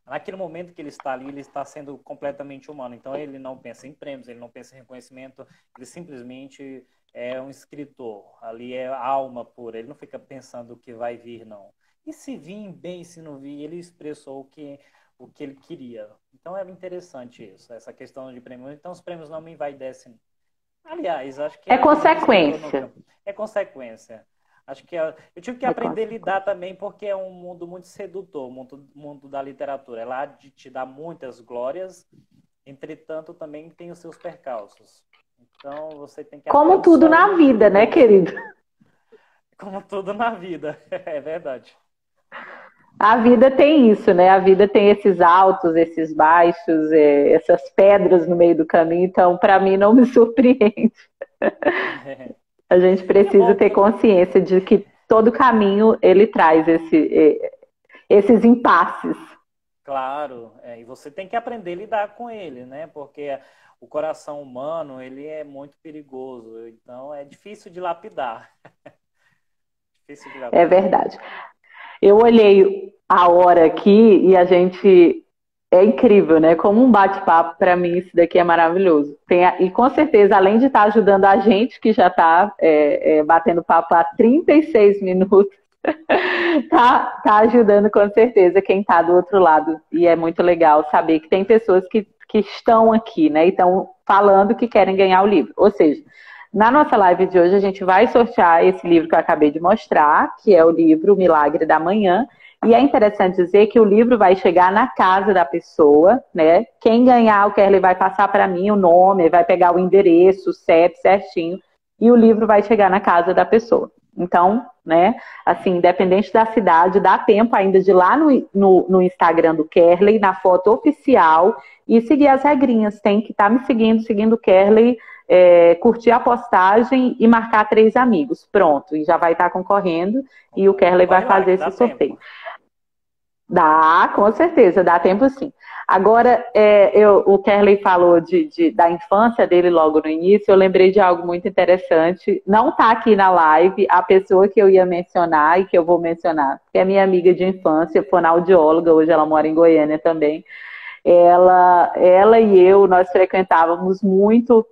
naquele momento que ele está ali, ele está sendo completamente humano. Então ele não pensa em prêmios, ele não pensa em reconhecimento, ele simplesmente é um escritor. Ali é alma pura, ele não fica pensando o que vai vir, não. E se vir bem, se não vir, ele expressou o que ele queria. Então é interessante isso, essa questão de prêmios. Então os prêmios não me envaidecem. Aliás, acho que... É consequência. É consequência. Acho que eu tive que aprender a lidar também, porque é um mundo muito sedutor, o mundo da literatura. Ela há de te dar muitas glórias, entretanto também tem os seus percalços. Então você tem que... Como tudo na vida, né, querido? Como tudo na vida, é verdade. A vida tem isso, né? A vida tem esses altos, esses baixos, essas pedras no meio do caminho. Então, para mim, não me surpreende. A gente precisa ter consciência de que todo caminho, ele traz esses impasses. Claro, e você tem que aprender a lidar com ele, né? Porque o coração humano, ele é muito perigoso. Então, é difícil de lapidar. Difícil de lapidar. É verdade. Eu olhei a hora aqui e a gente... É incrível, né? Como um bate-papo, para mim, isso daqui é maravilhoso. E com certeza, além de estar ajudando a gente, que já está batendo papo há 36 minutos, tá ajudando com certeza quem está do outro lado. E é muito legal saber que tem pessoas que estão aqui, né? E estão falando que querem ganhar o livro. Ou seja, na nossa live de hoje, a gente vai sortear esse livro que eu acabei de mostrar, que é o livro O Milagre da Manhã. E é interessante dizer que o livro vai chegar na casa da pessoa, né? Quem ganhar, o Kerley vai passar para mim o nome, vai pegar o endereço, o CEP certinho, e o livro vai chegar na casa da pessoa. Então, né, assim, independente da cidade, dá tempo ainda de ir lá no Instagram do Kerley, na foto oficial, e seguir as regrinhas. Tem que estar me seguindo o Kerley, curtir a postagem e marcar 3 amigos. Pronto, e já vai estar concorrendo, e o Kerley vai fazer esse sorteio. Dá, com certeza, dá tempo sim. Agora, o Kerley falou da infância dele logo no início, eu lembrei de algo muito interessante. Não está aqui na live, a pessoa que eu ia mencionar e que eu vou mencionar, que é minha amiga de infância, fonoaudióloga, hoje ela mora em Goiânia também. Ela e eu, nós frequentávamos muito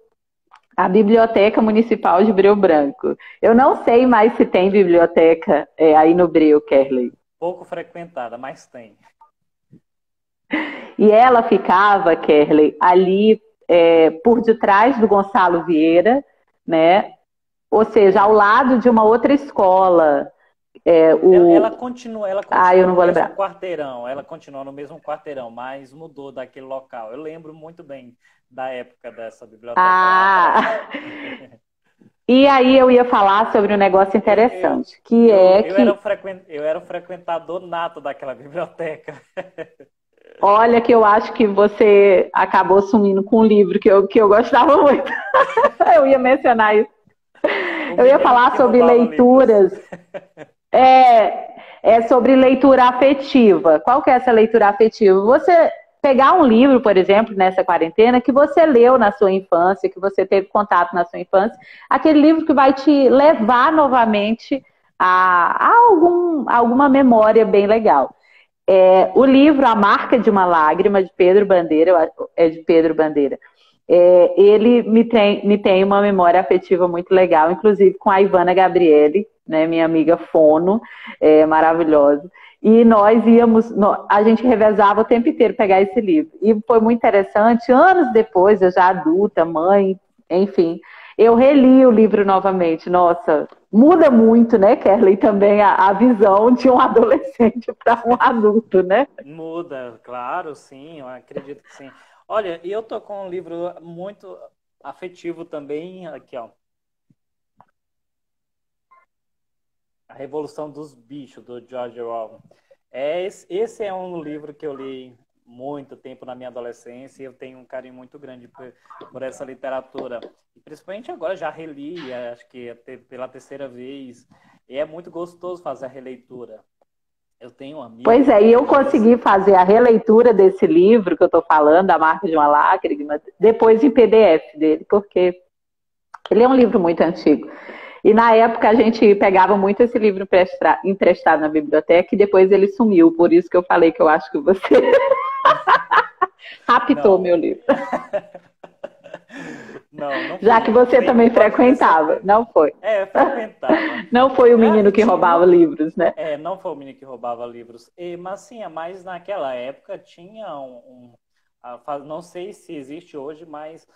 A Biblioteca Municipal de Breu Branco. Eu não sei mais se tem biblioteca aí no Breu, Kerley. Pouco frequentada, mas tem. E ela ficava, Kerley, ali por detrás do Gonçalo Vieira, né? Ou seja, ao lado de uma outra escola. Ela continua eu não no vou mesmo lembrar. quarteirão, ela continua no mesmo quarteirão, mas mudou daquele local. Eu lembro muito bem da época dessa biblioteca. E aí eu ia falar sobre um negócio interessante, eu era um frequentador nato daquela biblioteca. Olha que eu acho que você acabou sumindo com um livro que eu gostava muito. Eu ia mencionar isso. Eu ia falar sobre leituras. Sobre leitura afetiva. Qual que é essa leitura afetiva? Você pegar um livro, por exemplo, nessa quarentena, que você leu na sua infância, que você teve contato na sua infância, aquele livro que vai te levar novamente a alguma memória bem legal. O livro A Marca de uma Lágrima, de Pedro Bandeira, ele me tem uma memória afetiva muito legal, inclusive com a Ivana Gabriele, né, minha amiga fono, maravilhosa. E nós a gente revezava o tempo inteiro pegar esse livro. E foi muito interessante, anos depois, eu já adulta, mãe, enfim, eu reli o livro novamente. Nossa, muda muito, né, Kerley, também a visão de um adolescente para um adulto, né? Muda, claro, sim, eu acredito que sim. Olha, e eu tô com um livro muito afetivo também, aqui, ó. A Revolução dos Bichos, do George Orwell. Esse é um livro que eu li muito tempo na minha adolescência e eu tenho um carinho muito grande por essa literatura. E principalmente agora já reli, acho que pela terceira vez. E é muito gostoso fazer a releitura. Eu tenho um amigo... Pois é, e eu consegui fazer a releitura desse livro que eu estou falando, A Marca de uma Lágrima, depois em PDF dele, porque ele é um livro muito antigo. E na época a gente pegava muito esse livro emprestado na biblioteca e depois ele sumiu. Por isso que eu falei que eu acho que você raptou meu livro. Não já que você também frequentava, não foi? Frequentava. Não foi o menino que roubava livros, né? Não foi o menino que roubava livros. Mas naquela época tinha não sei se existe hoje, mas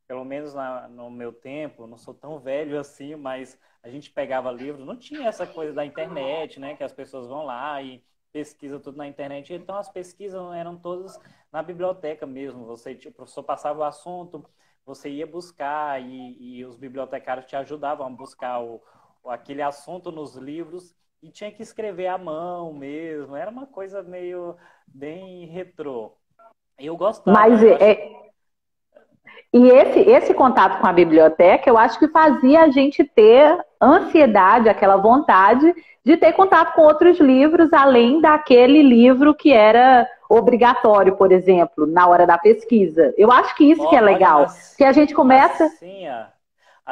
pelo menos no meu tempo, não sou tão velho assim, mas a gente pegava livro, não tinha essa coisa da internet, né, que as pessoas vão lá e pesquisam tudo na internet, então as pesquisas eram todas na biblioteca mesmo, o professor passava o assunto, você ia buscar e os bibliotecários te ajudavam a buscar aquele assunto nos livros e tinha que escrever à mão mesmo, era uma coisa meio bem retrô. Eu gostava. Mas E esse contato com a biblioteca, eu acho que fazia a gente ter ansiedade, aquela vontade de ter contato com outros livros, além daquele livro que era obrigatório, por exemplo, na hora da pesquisa. Eu acho que isso que é legal, que a gente começa...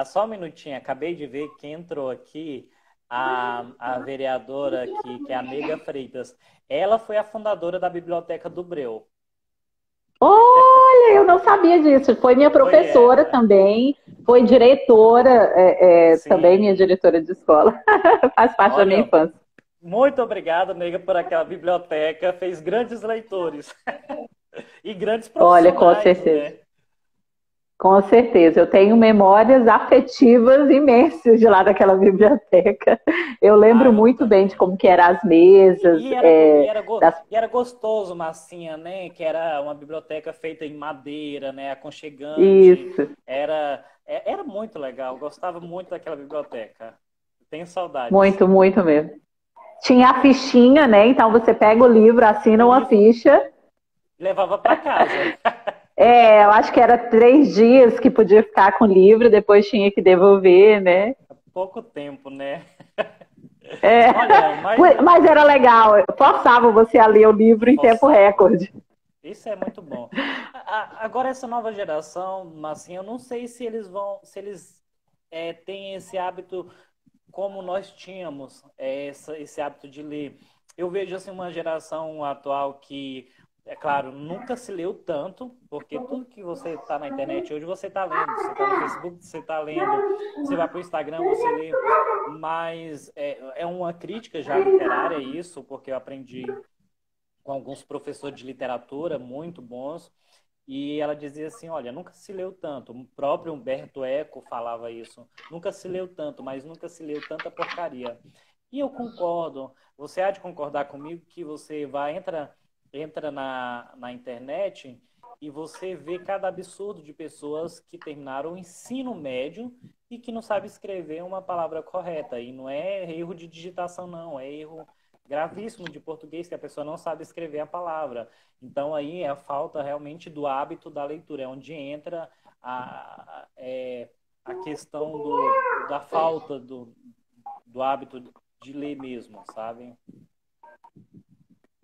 Só um minutinho, acabei de ver que entrou aqui a vereadora aqui, que é a Nega Freitas. Ela foi a fundadora da Biblioteca do Breu. Olha, eu não sabia disso. Foi minha professora também, foi diretora, também minha diretora de escola. Faz parte da minha infância. Muito obrigado, Nega, por aquela biblioteca. Fez grandes leitores e grandes profissionais. Olha, com certeza. Né? Com certeza, eu tenho memórias afetivas imensas de lá daquela biblioteca. Eu lembro muito bem de como que eram as mesas. E era gostoso, Massinha, né? Que era uma biblioteca feita em madeira, né? Aconchegante. Isso. Era muito legal, eu gostava muito daquela biblioteca. Tenho saudades. Muito, muito mesmo. Tinha a fichinha, né? Então você pega o livro, assina uma ficha. Levava para casa. Eu acho que era 3 dias que podia ficar com o livro, depois tinha que devolver, né? Pouco tempo, né? Olha, mas era legal, forçava você a ler o livro em tempo recorde. Isso é muito bom. Agora essa nova geração, assim, eu não sei se eles têm esse hábito como nós tínhamos, esse hábito de ler. Eu vejo assim uma geração atual que É claro, nunca se leu tanto, porque tudo que você está na internet hoje você está lendo, você está no Facebook, você está lendo, você vai para o Instagram, você lê, mas é uma crítica já literária isso, porque eu aprendi com alguns professores de literatura muito bons, e ela dizia assim, olha, nunca se leu tanto, o próprio Humberto Eco falava isso, nunca se leu tanto, mas nunca se leu tanta porcaria. E eu concordo, você há de concordar comigo que você entra na internet e você vê cada absurdo de pessoas que terminaram o ensino médio e que não sabem escrever uma palavra correta. E não é erro de digitação, não, é erro gravíssimo de português, que a pessoa não sabe escrever a palavra. Então, aí é a falta realmente do hábito da leitura, é onde entra a questão da falta do hábito de ler mesmo, sabe?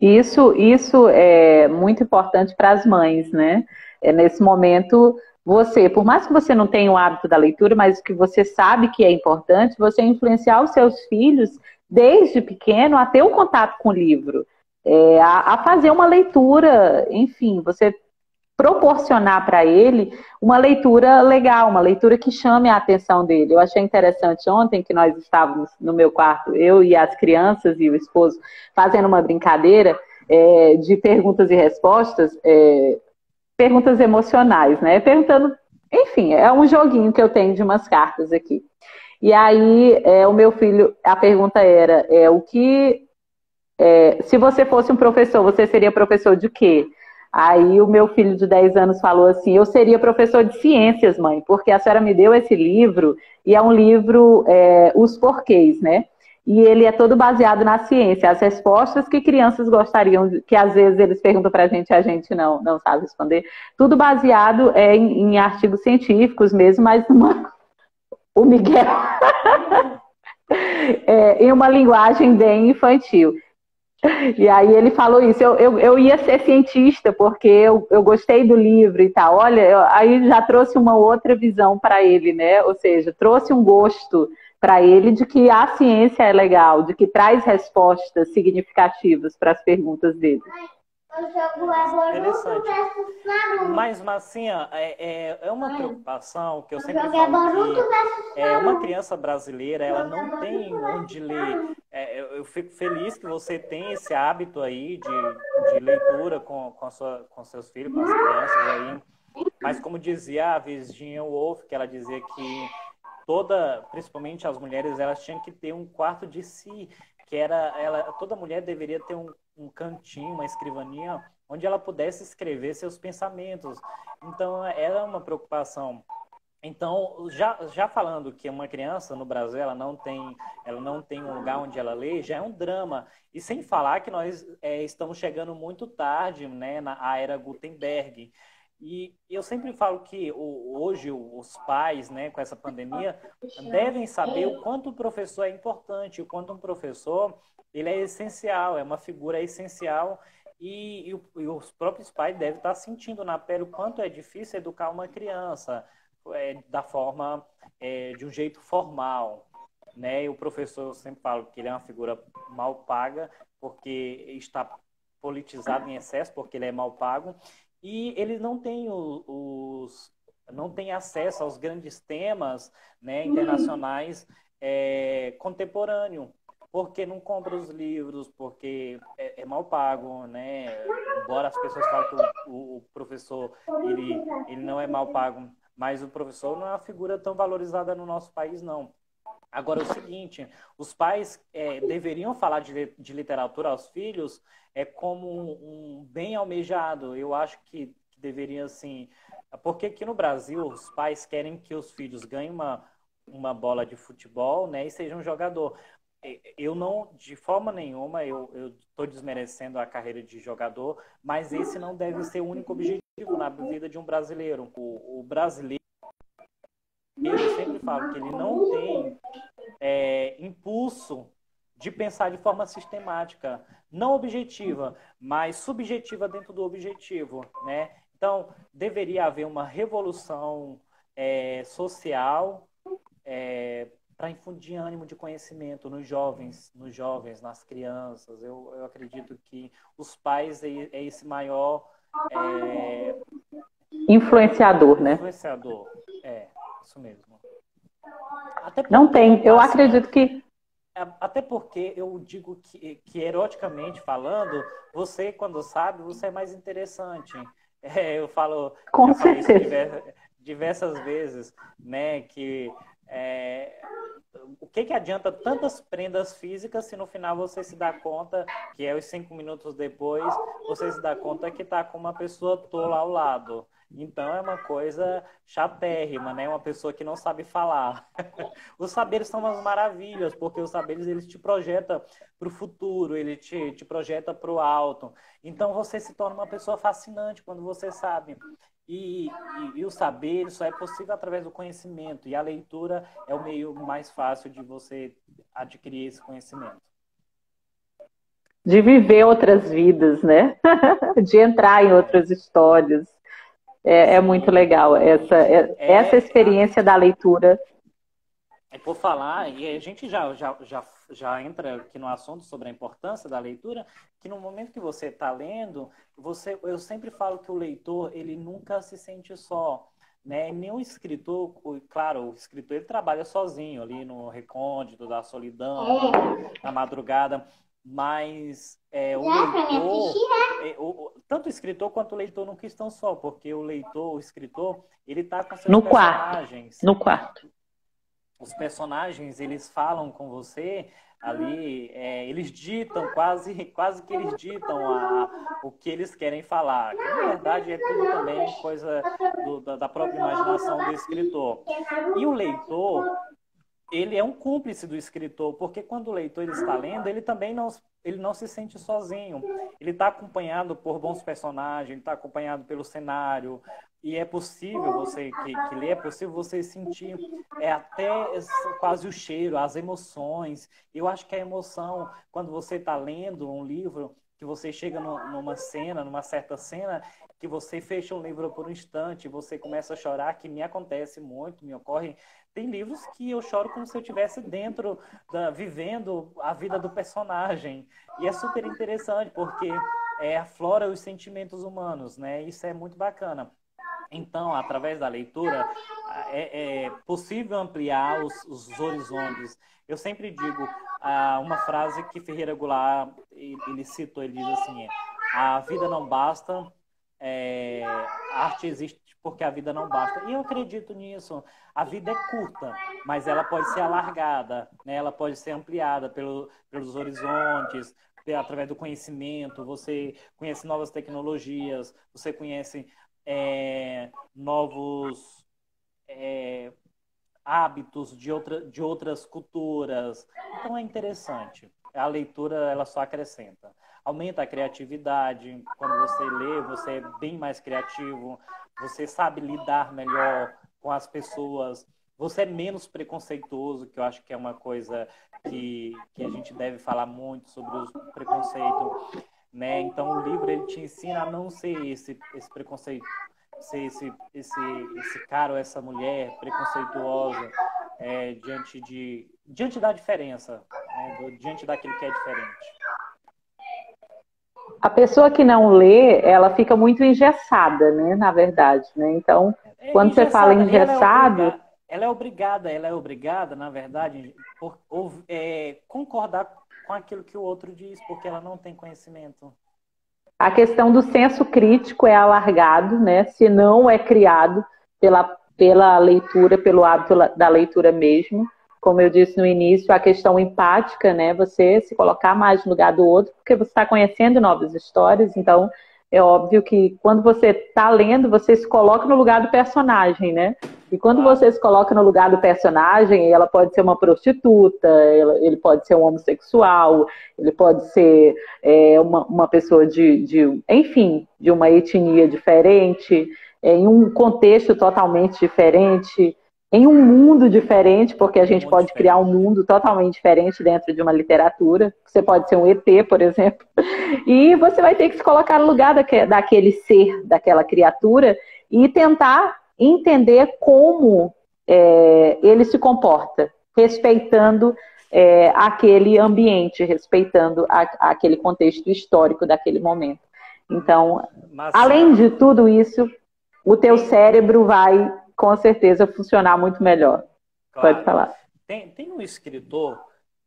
Isso é muito importante para as mães, né? Nesse momento, por mais que você não tenha o hábito da leitura, mas que você sabe que é importante, você influenciar os seus filhos desde pequeno a ter o contato com o livro, a fazer uma leitura, enfim, você proporcionar para ele uma leitura legal, uma leitura que chame a atenção dele. Eu achei interessante ontem que nós estávamos no meu quarto, eu e as crianças e o esposo, fazendo uma brincadeira de perguntas e respostas, perguntas emocionais, né? Perguntando, enfim, é um joguinho que eu tenho de umas cartas aqui. E aí, o meu filho, a pergunta era, se você fosse um professor, você seria professor de quê? Aí o meu filho de 10 anos falou assim, eu seria professor de ciências, mãe, porque a senhora me deu esse livro, e é um livro, Os Porquês, né? E ele é todo baseado na ciência, as respostas que crianças gostariam, que às vezes eles perguntam pra gente e a gente não sabe responder, tudo baseado em artigos científicos mesmo, mas o Miguel, em uma linguagem bem infantil. E aí ele falou isso, eu ia ser cientista, porque eu gostei do livro e tal. Olha, aí já trouxe uma outra visão para ele, né? Ou seja, trouxe um gosto para ele de que a ciência é legal, de que traz respostas significativas para as perguntas dele. Interessante. Mas, Marcinha, é uma preocupação que eu sempre falo que uma criança brasileira, ela não tem onde ler. Eu fico feliz que você tem esse hábito aí de leitura com seus filhos, com as crianças aí. Mas como dizia a Virginia Woolf, que ela dizia que principalmente as mulheres, elas tinham que ter um quarto de si, que toda mulher deveria ter um cantinho, uma escrivaninha, onde ela pudesse escrever seus pensamentos. Então, era uma preocupação. Então, já falando que uma criança no Brasil ela não tem um lugar onde ela lê, já é um drama. E sem falar que nós estamos chegando muito tarde, né, na era Gutenberg. E eu sempre falo que hoje os pais, né, com essa pandemia, devem saber o quanto o professor é importante, o quanto um professor ele é essencial, é uma figura essencial. E os próprios pais devem estar sentindo na pele o quanto é difícil educar uma criança da forma, de um jeito formal, né? E o professor, eu sempre falo que ele é uma figura mal paga, porque está politizado em excesso, porque ele é mal pago. E ele não tem não tem acesso aos grandes temas, né, internacionais contemporâneo, porque não compra os livros, porque é mal pago, né? Embora as pessoas falem que o professor ele não é mal pago, mas o professor não é uma figura tão valorizada no nosso país, não. Agora, é o seguinte, os pais deveriam falar de literatura aos filhos como um bem almejado. Eu acho que deveria, assim... Porque aqui no Brasil, os pais querem que os filhos ganhem uma bola de futebol, né, e sejam um jogador. Eu não, de forma nenhuma, eu estou desmerecendo a carreira de jogador, mas esse não deve ser o único objetivo na vida de um brasileiro. O brasileiro, eu sempre falo que ele não tem impulso de pensar de forma sistemática, não objetiva, mas subjetiva dentro do objetivo, né? Então, deveria haver uma revolução social para infundir ânimo de conhecimento nos jovens, nas crianças. Eu acredito que os pais é esse maior influenciador, né? Influenciador, isso mesmo. Não tem, eu acredito que... Até porque eu digo que eroticamente falando, você, quando sabe, você é mais interessante. Eu falo, com falei certeza. Isso diversas vezes, né, que o que adianta tantas prendas físicas se no final você se dá conta que os 5 minutos depois você se dá conta que está com uma pessoa tola ao lado. Então é uma coisa chatérrima, né? Uma pessoa que não sabe falar. Os saberes são umas maravilhas, porque os saberes eles te projetam para o futuro, ele te projeta para o alto. Então você se torna uma pessoa fascinante quando você sabe. E o saber só é possível através do conhecimento. E a leitura é o meio mais fácil de você adquirir esse conhecimento. De viver outras vidas, né? De entrar em outras histórias. É muito legal essa experiência da leitura. Por falar, e a gente já entra aqui no assunto sobre a importância da leitura, que no momento que você está lendo, eu sempre falo que o leitor, ele nunca se sente só, né? Nem o escritor, claro, o escritor ele trabalha sozinho ali no recôndito da solidão, na madrugada, mas o leitor, tanto o escritor quanto o leitor nunca estão só, porque o escritor, ele está com seus personagens. No quarto. Os personagens, eles falam com você ali, eles ditam, quase que eles ditam o que eles querem falar. Que, na verdade, é tudo também coisa da própria imaginação do escritor. E o leitor, ele é um cúmplice do escritor, porque quando o leitor ele está lendo, ele também não se sente sozinho. Ele está acompanhado por bons personagens, ele está acompanhado pelo cenário, e é possível você que lê, é possível você sentir até quase o cheiro, as emoções. Eu acho que a emoção, quando você está lendo um livro, que você chega numa certa cena, que você fecha um livro por um instante, você começa a chorar, que me acontece muito, me ocorre. Tem livros que eu choro como se eu estivesse dentro, vivendo a vida do personagem. E é super interessante, porque aflora os sentimentos humanos, né? Isso é muito bacana. Então, através da leitura, é possível ampliar os horizontes. Eu sempre digo uma frase que Ferreira Goulart, ele citou, ele diz assim, a vida não basta, a arte existe porque a vida não basta. E eu acredito nisso. A vida é curta, mas ela pode ser alargada, né? Ela pode ser ampliada pelos horizontes, através do conhecimento. Você conhece novas tecnologias, você conhece novos hábitos de outras culturas. Então é interessante. A leitura ela só acrescenta. Aumenta a criatividade. Quando você lê, você é bem mais criativo. Você sabe lidar melhor com as pessoas. Você é menos preconceituoso, que eu acho que é uma coisa que a gente deve falar muito sobre o preconceito, né? Então o livro ele te ensina a não ser esse preconceito, ser esse cara ou essa mulher preconceituosa diante da diferença, né? Diante daquilo que é diferente. A pessoa que não lê, ela fica muito engessada, né? Na verdade, né? Então, quando você fala engessado... Ela é obrigada, na verdade, por concordar com aquilo que o outro diz, porque ela não tem conhecimento. A questão do senso crítico é alargado, né? Se não é criado pela leitura, pelo hábito da leitura mesmo. Como eu disse no início, a questão empática, né? Você se colocar mais no lugar do outro, porque você está conhecendo novas histórias, então é óbvio que quando você está lendo, você se coloca no lugar do personagem, né? E quando você se coloca no lugar do personagem, ela pode ser uma prostituta, ele pode ser um homossexual, ele pode ser uma pessoa enfim, de uma etnia diferente, em um contexto totalmente diferente, em um mundo diferente, porque a gente pode criar um mundo totalmente diferente dentro de uma literatura. Você pode ser um ET, por exemplo. E você vai ter que se colocar no lugar daquele ser, daquela criatura, e tentar entender como ele se comporta. respeitando aquele ambiente, respeitando aquele contexto histórico daquele momento. Então, além de tudo isso, o teu cérebro vai, com certeza, funcionar muito melhor. Claro. Pode falar. Tem um escritor,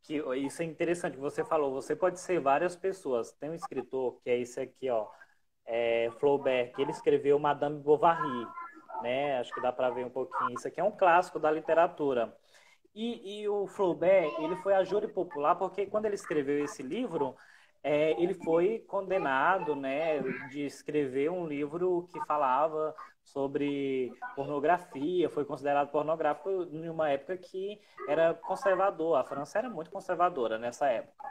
que isso é interessante que você falou, você pode ser várias pessoas. Tem um escritor, que é esse aqui, ó, Flaubert, que ele escreveu Madame Bovary, né? Acho que dá para ver um pouquinho. Isso aqui é um clássico da literatura. E o Flaubert, ele foi a júri popular porque quando ele escreveu esse livro, ele foi condenado, né, de escrever um livro que falava sobre pornografia, foi considerado pornográfico em uma época que era conservador. A França era muito conservadora nessa época.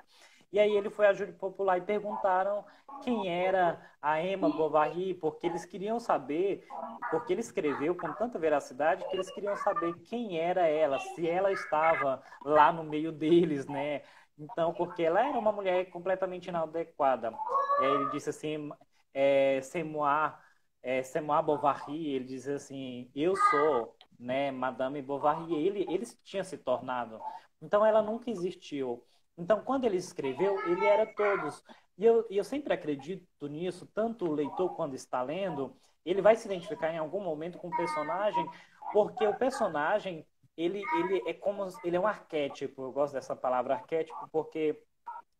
E aí ele foi a júri popular e perguntaram quem era a Emma Bovary, porque eles queriam saber, porque ele escreveu com tanta veracidade que eles queriam saber quem era ela, se ela estava lá no meio deles, né? Então, porque ela era uma mulher completamente inadequada. Ele disse assim, c'est moi Bovary, ele diz assim, eu sou, né, Madame Bovary. Ele tinha se tornado. Então, ela nunca existiu. Então, quando ele escreveu, ele era todos. E eu sempre acredito nisso, tanto o leitor, quando está lendo, ele vai se identificar em algum momento com o personagem, porque o personagem, ele é como, ele é um arquétipo. Eu gosto dessa palavra arquétipo, porque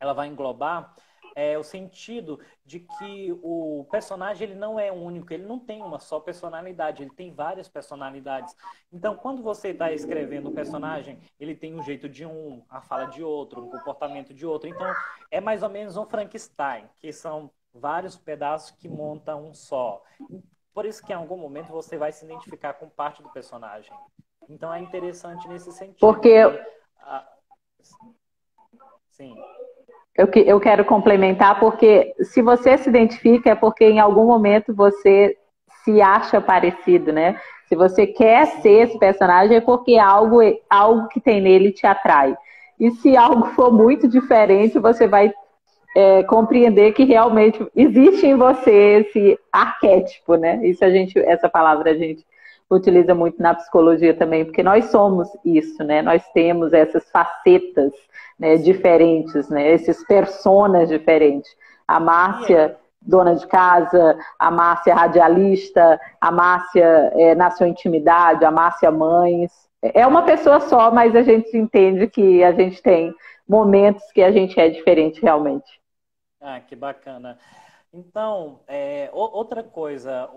ela vai englobar o sentido de que o personagem ele não é único, ele não tem uma só personalidade, ele tem várias personalidades. Então, quando você está escrevendo um personagem, ele tem um jeito de um, a fala de outro, um comportamento de outro. Então, é mais ou menos um Frankenstein, que são vários pedaços que montam um só. Por isso que em algum momento você vai se identificar com parte do personagem. Então, é interessante nesse sentido. Porque... Sim. Eu quero complementar, porque se você se identifica é porque em algum momento você se acha parecido, né? Se você quer ser esse personagem é porque algo que tem nele te atrai. E se algo for muito diferente, você vai compreender que realmente existe em você esse arquétipo, né? Essa palavra a gente utiliza muito na psicologia também, porque nós somos isso, né? Nós temos essas facetas, né, diferentes, né? Esses personas diferentes. A Márcia, dona de casa, a Márcia radialista, a Márcia na sua intimidade, a Márcia mães. É uma pessoa só, mas a gente entende que a gente tem momentos que a gente é diferente realmente. Ah, que bacana. Então, outra coisa,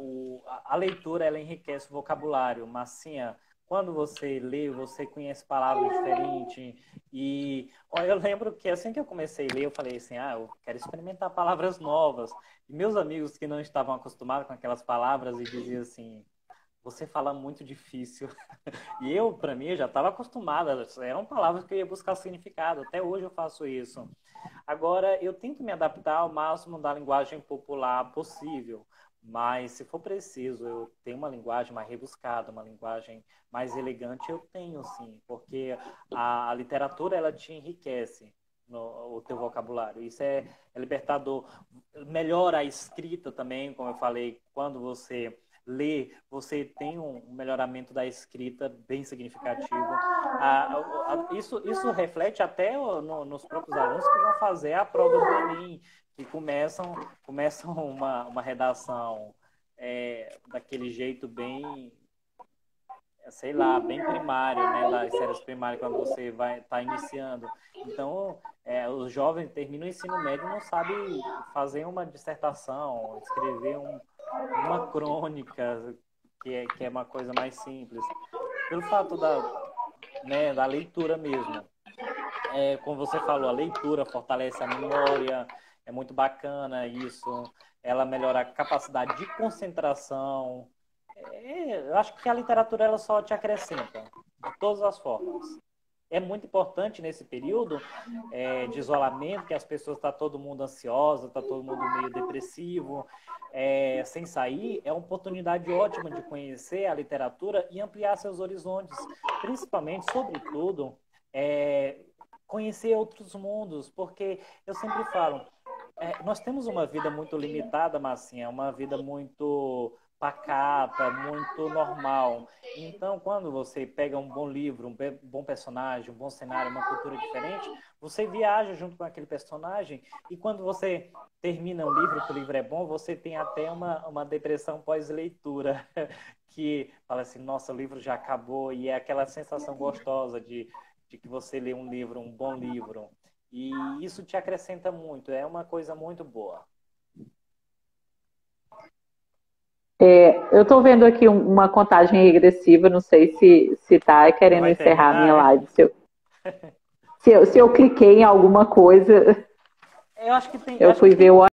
a leitura ela enriquece o vocabulário. Massinha, quando você lê, você conhece palavras diferentes. E eu lembro que assim que eu comecei a ler, eu falei assim, eu quero experimentar palavras novas. E meus amigos que não estavam acostumados com aquelas palavras e diziam assim, você fala muito difícil. E eu, para mim, eu já estava acostumada. Eram palavras que eu ia buscar significado. Até hoje eu faço isso. Agora, eu tento me adaptar ao máximo da linguagem popular possível. Mas, se for preciso, eu tenho uma linguagem mais rebuscada, uma linguagem mais elegante, eu tenho, sim. Porque a literatura, ela te enriquece o teu vocabulário. Isso é libertador. Melhora a escrita também, como eu falei, quando você lê, você tem um melhoramento da escrita bem significativo. Isso reflete até nos próprios alunos que vão fazer a prova do Enem, que começam uma redação daquele jeito bem, sei lá, bem primário, né, das séries primárias, quando você vai estar iniciando. Então, os jovens terminam o ensino médio e não sabem fazer uma dissertação, escrever uma crônica, que é uma coisa mais simples. Pelo fato da leitura mesmo. Como você falou, a leitura fortalece a memória, é muito bacana isso. Ela melhora a capacidade de concentração. Eu acho que a literatura ela só te acrescenta, de todas as formas. É muito importante nesse período de isolamento, que as pessoas estão todo mundo ansiosa, está todo mundo meio depressivo, sem sair. É uma oportunidade ótima de conhecer a literatura e ampliar seus horizontes, principalmente, sobretudo, conhecer outros mundos, porque eu sempre falo, nós temos uma vida muito limitada, Massinha, uma vida muito pacata, muito normal. Então, quando você pega um bom livro, um bom personagem, um bom cenário, uma cultura diferente, você viaja junto com aquele personagem e quando você termina um livro, que o livro é bom, você tem até uma depressão pós-leitura, que fala assim, nossa, o livro já acabou, e é aquela sensação gostosa de que você lê um livro, um bom livro. E isso te acrescenta muito, é uma coisa muito boa. Eu estou vendo aqui uma contagem regressiva, não sei se tá querendo encerrar a minha live. Se eu cliquei em alguma coisa, eu acho que tem, eu fui ver o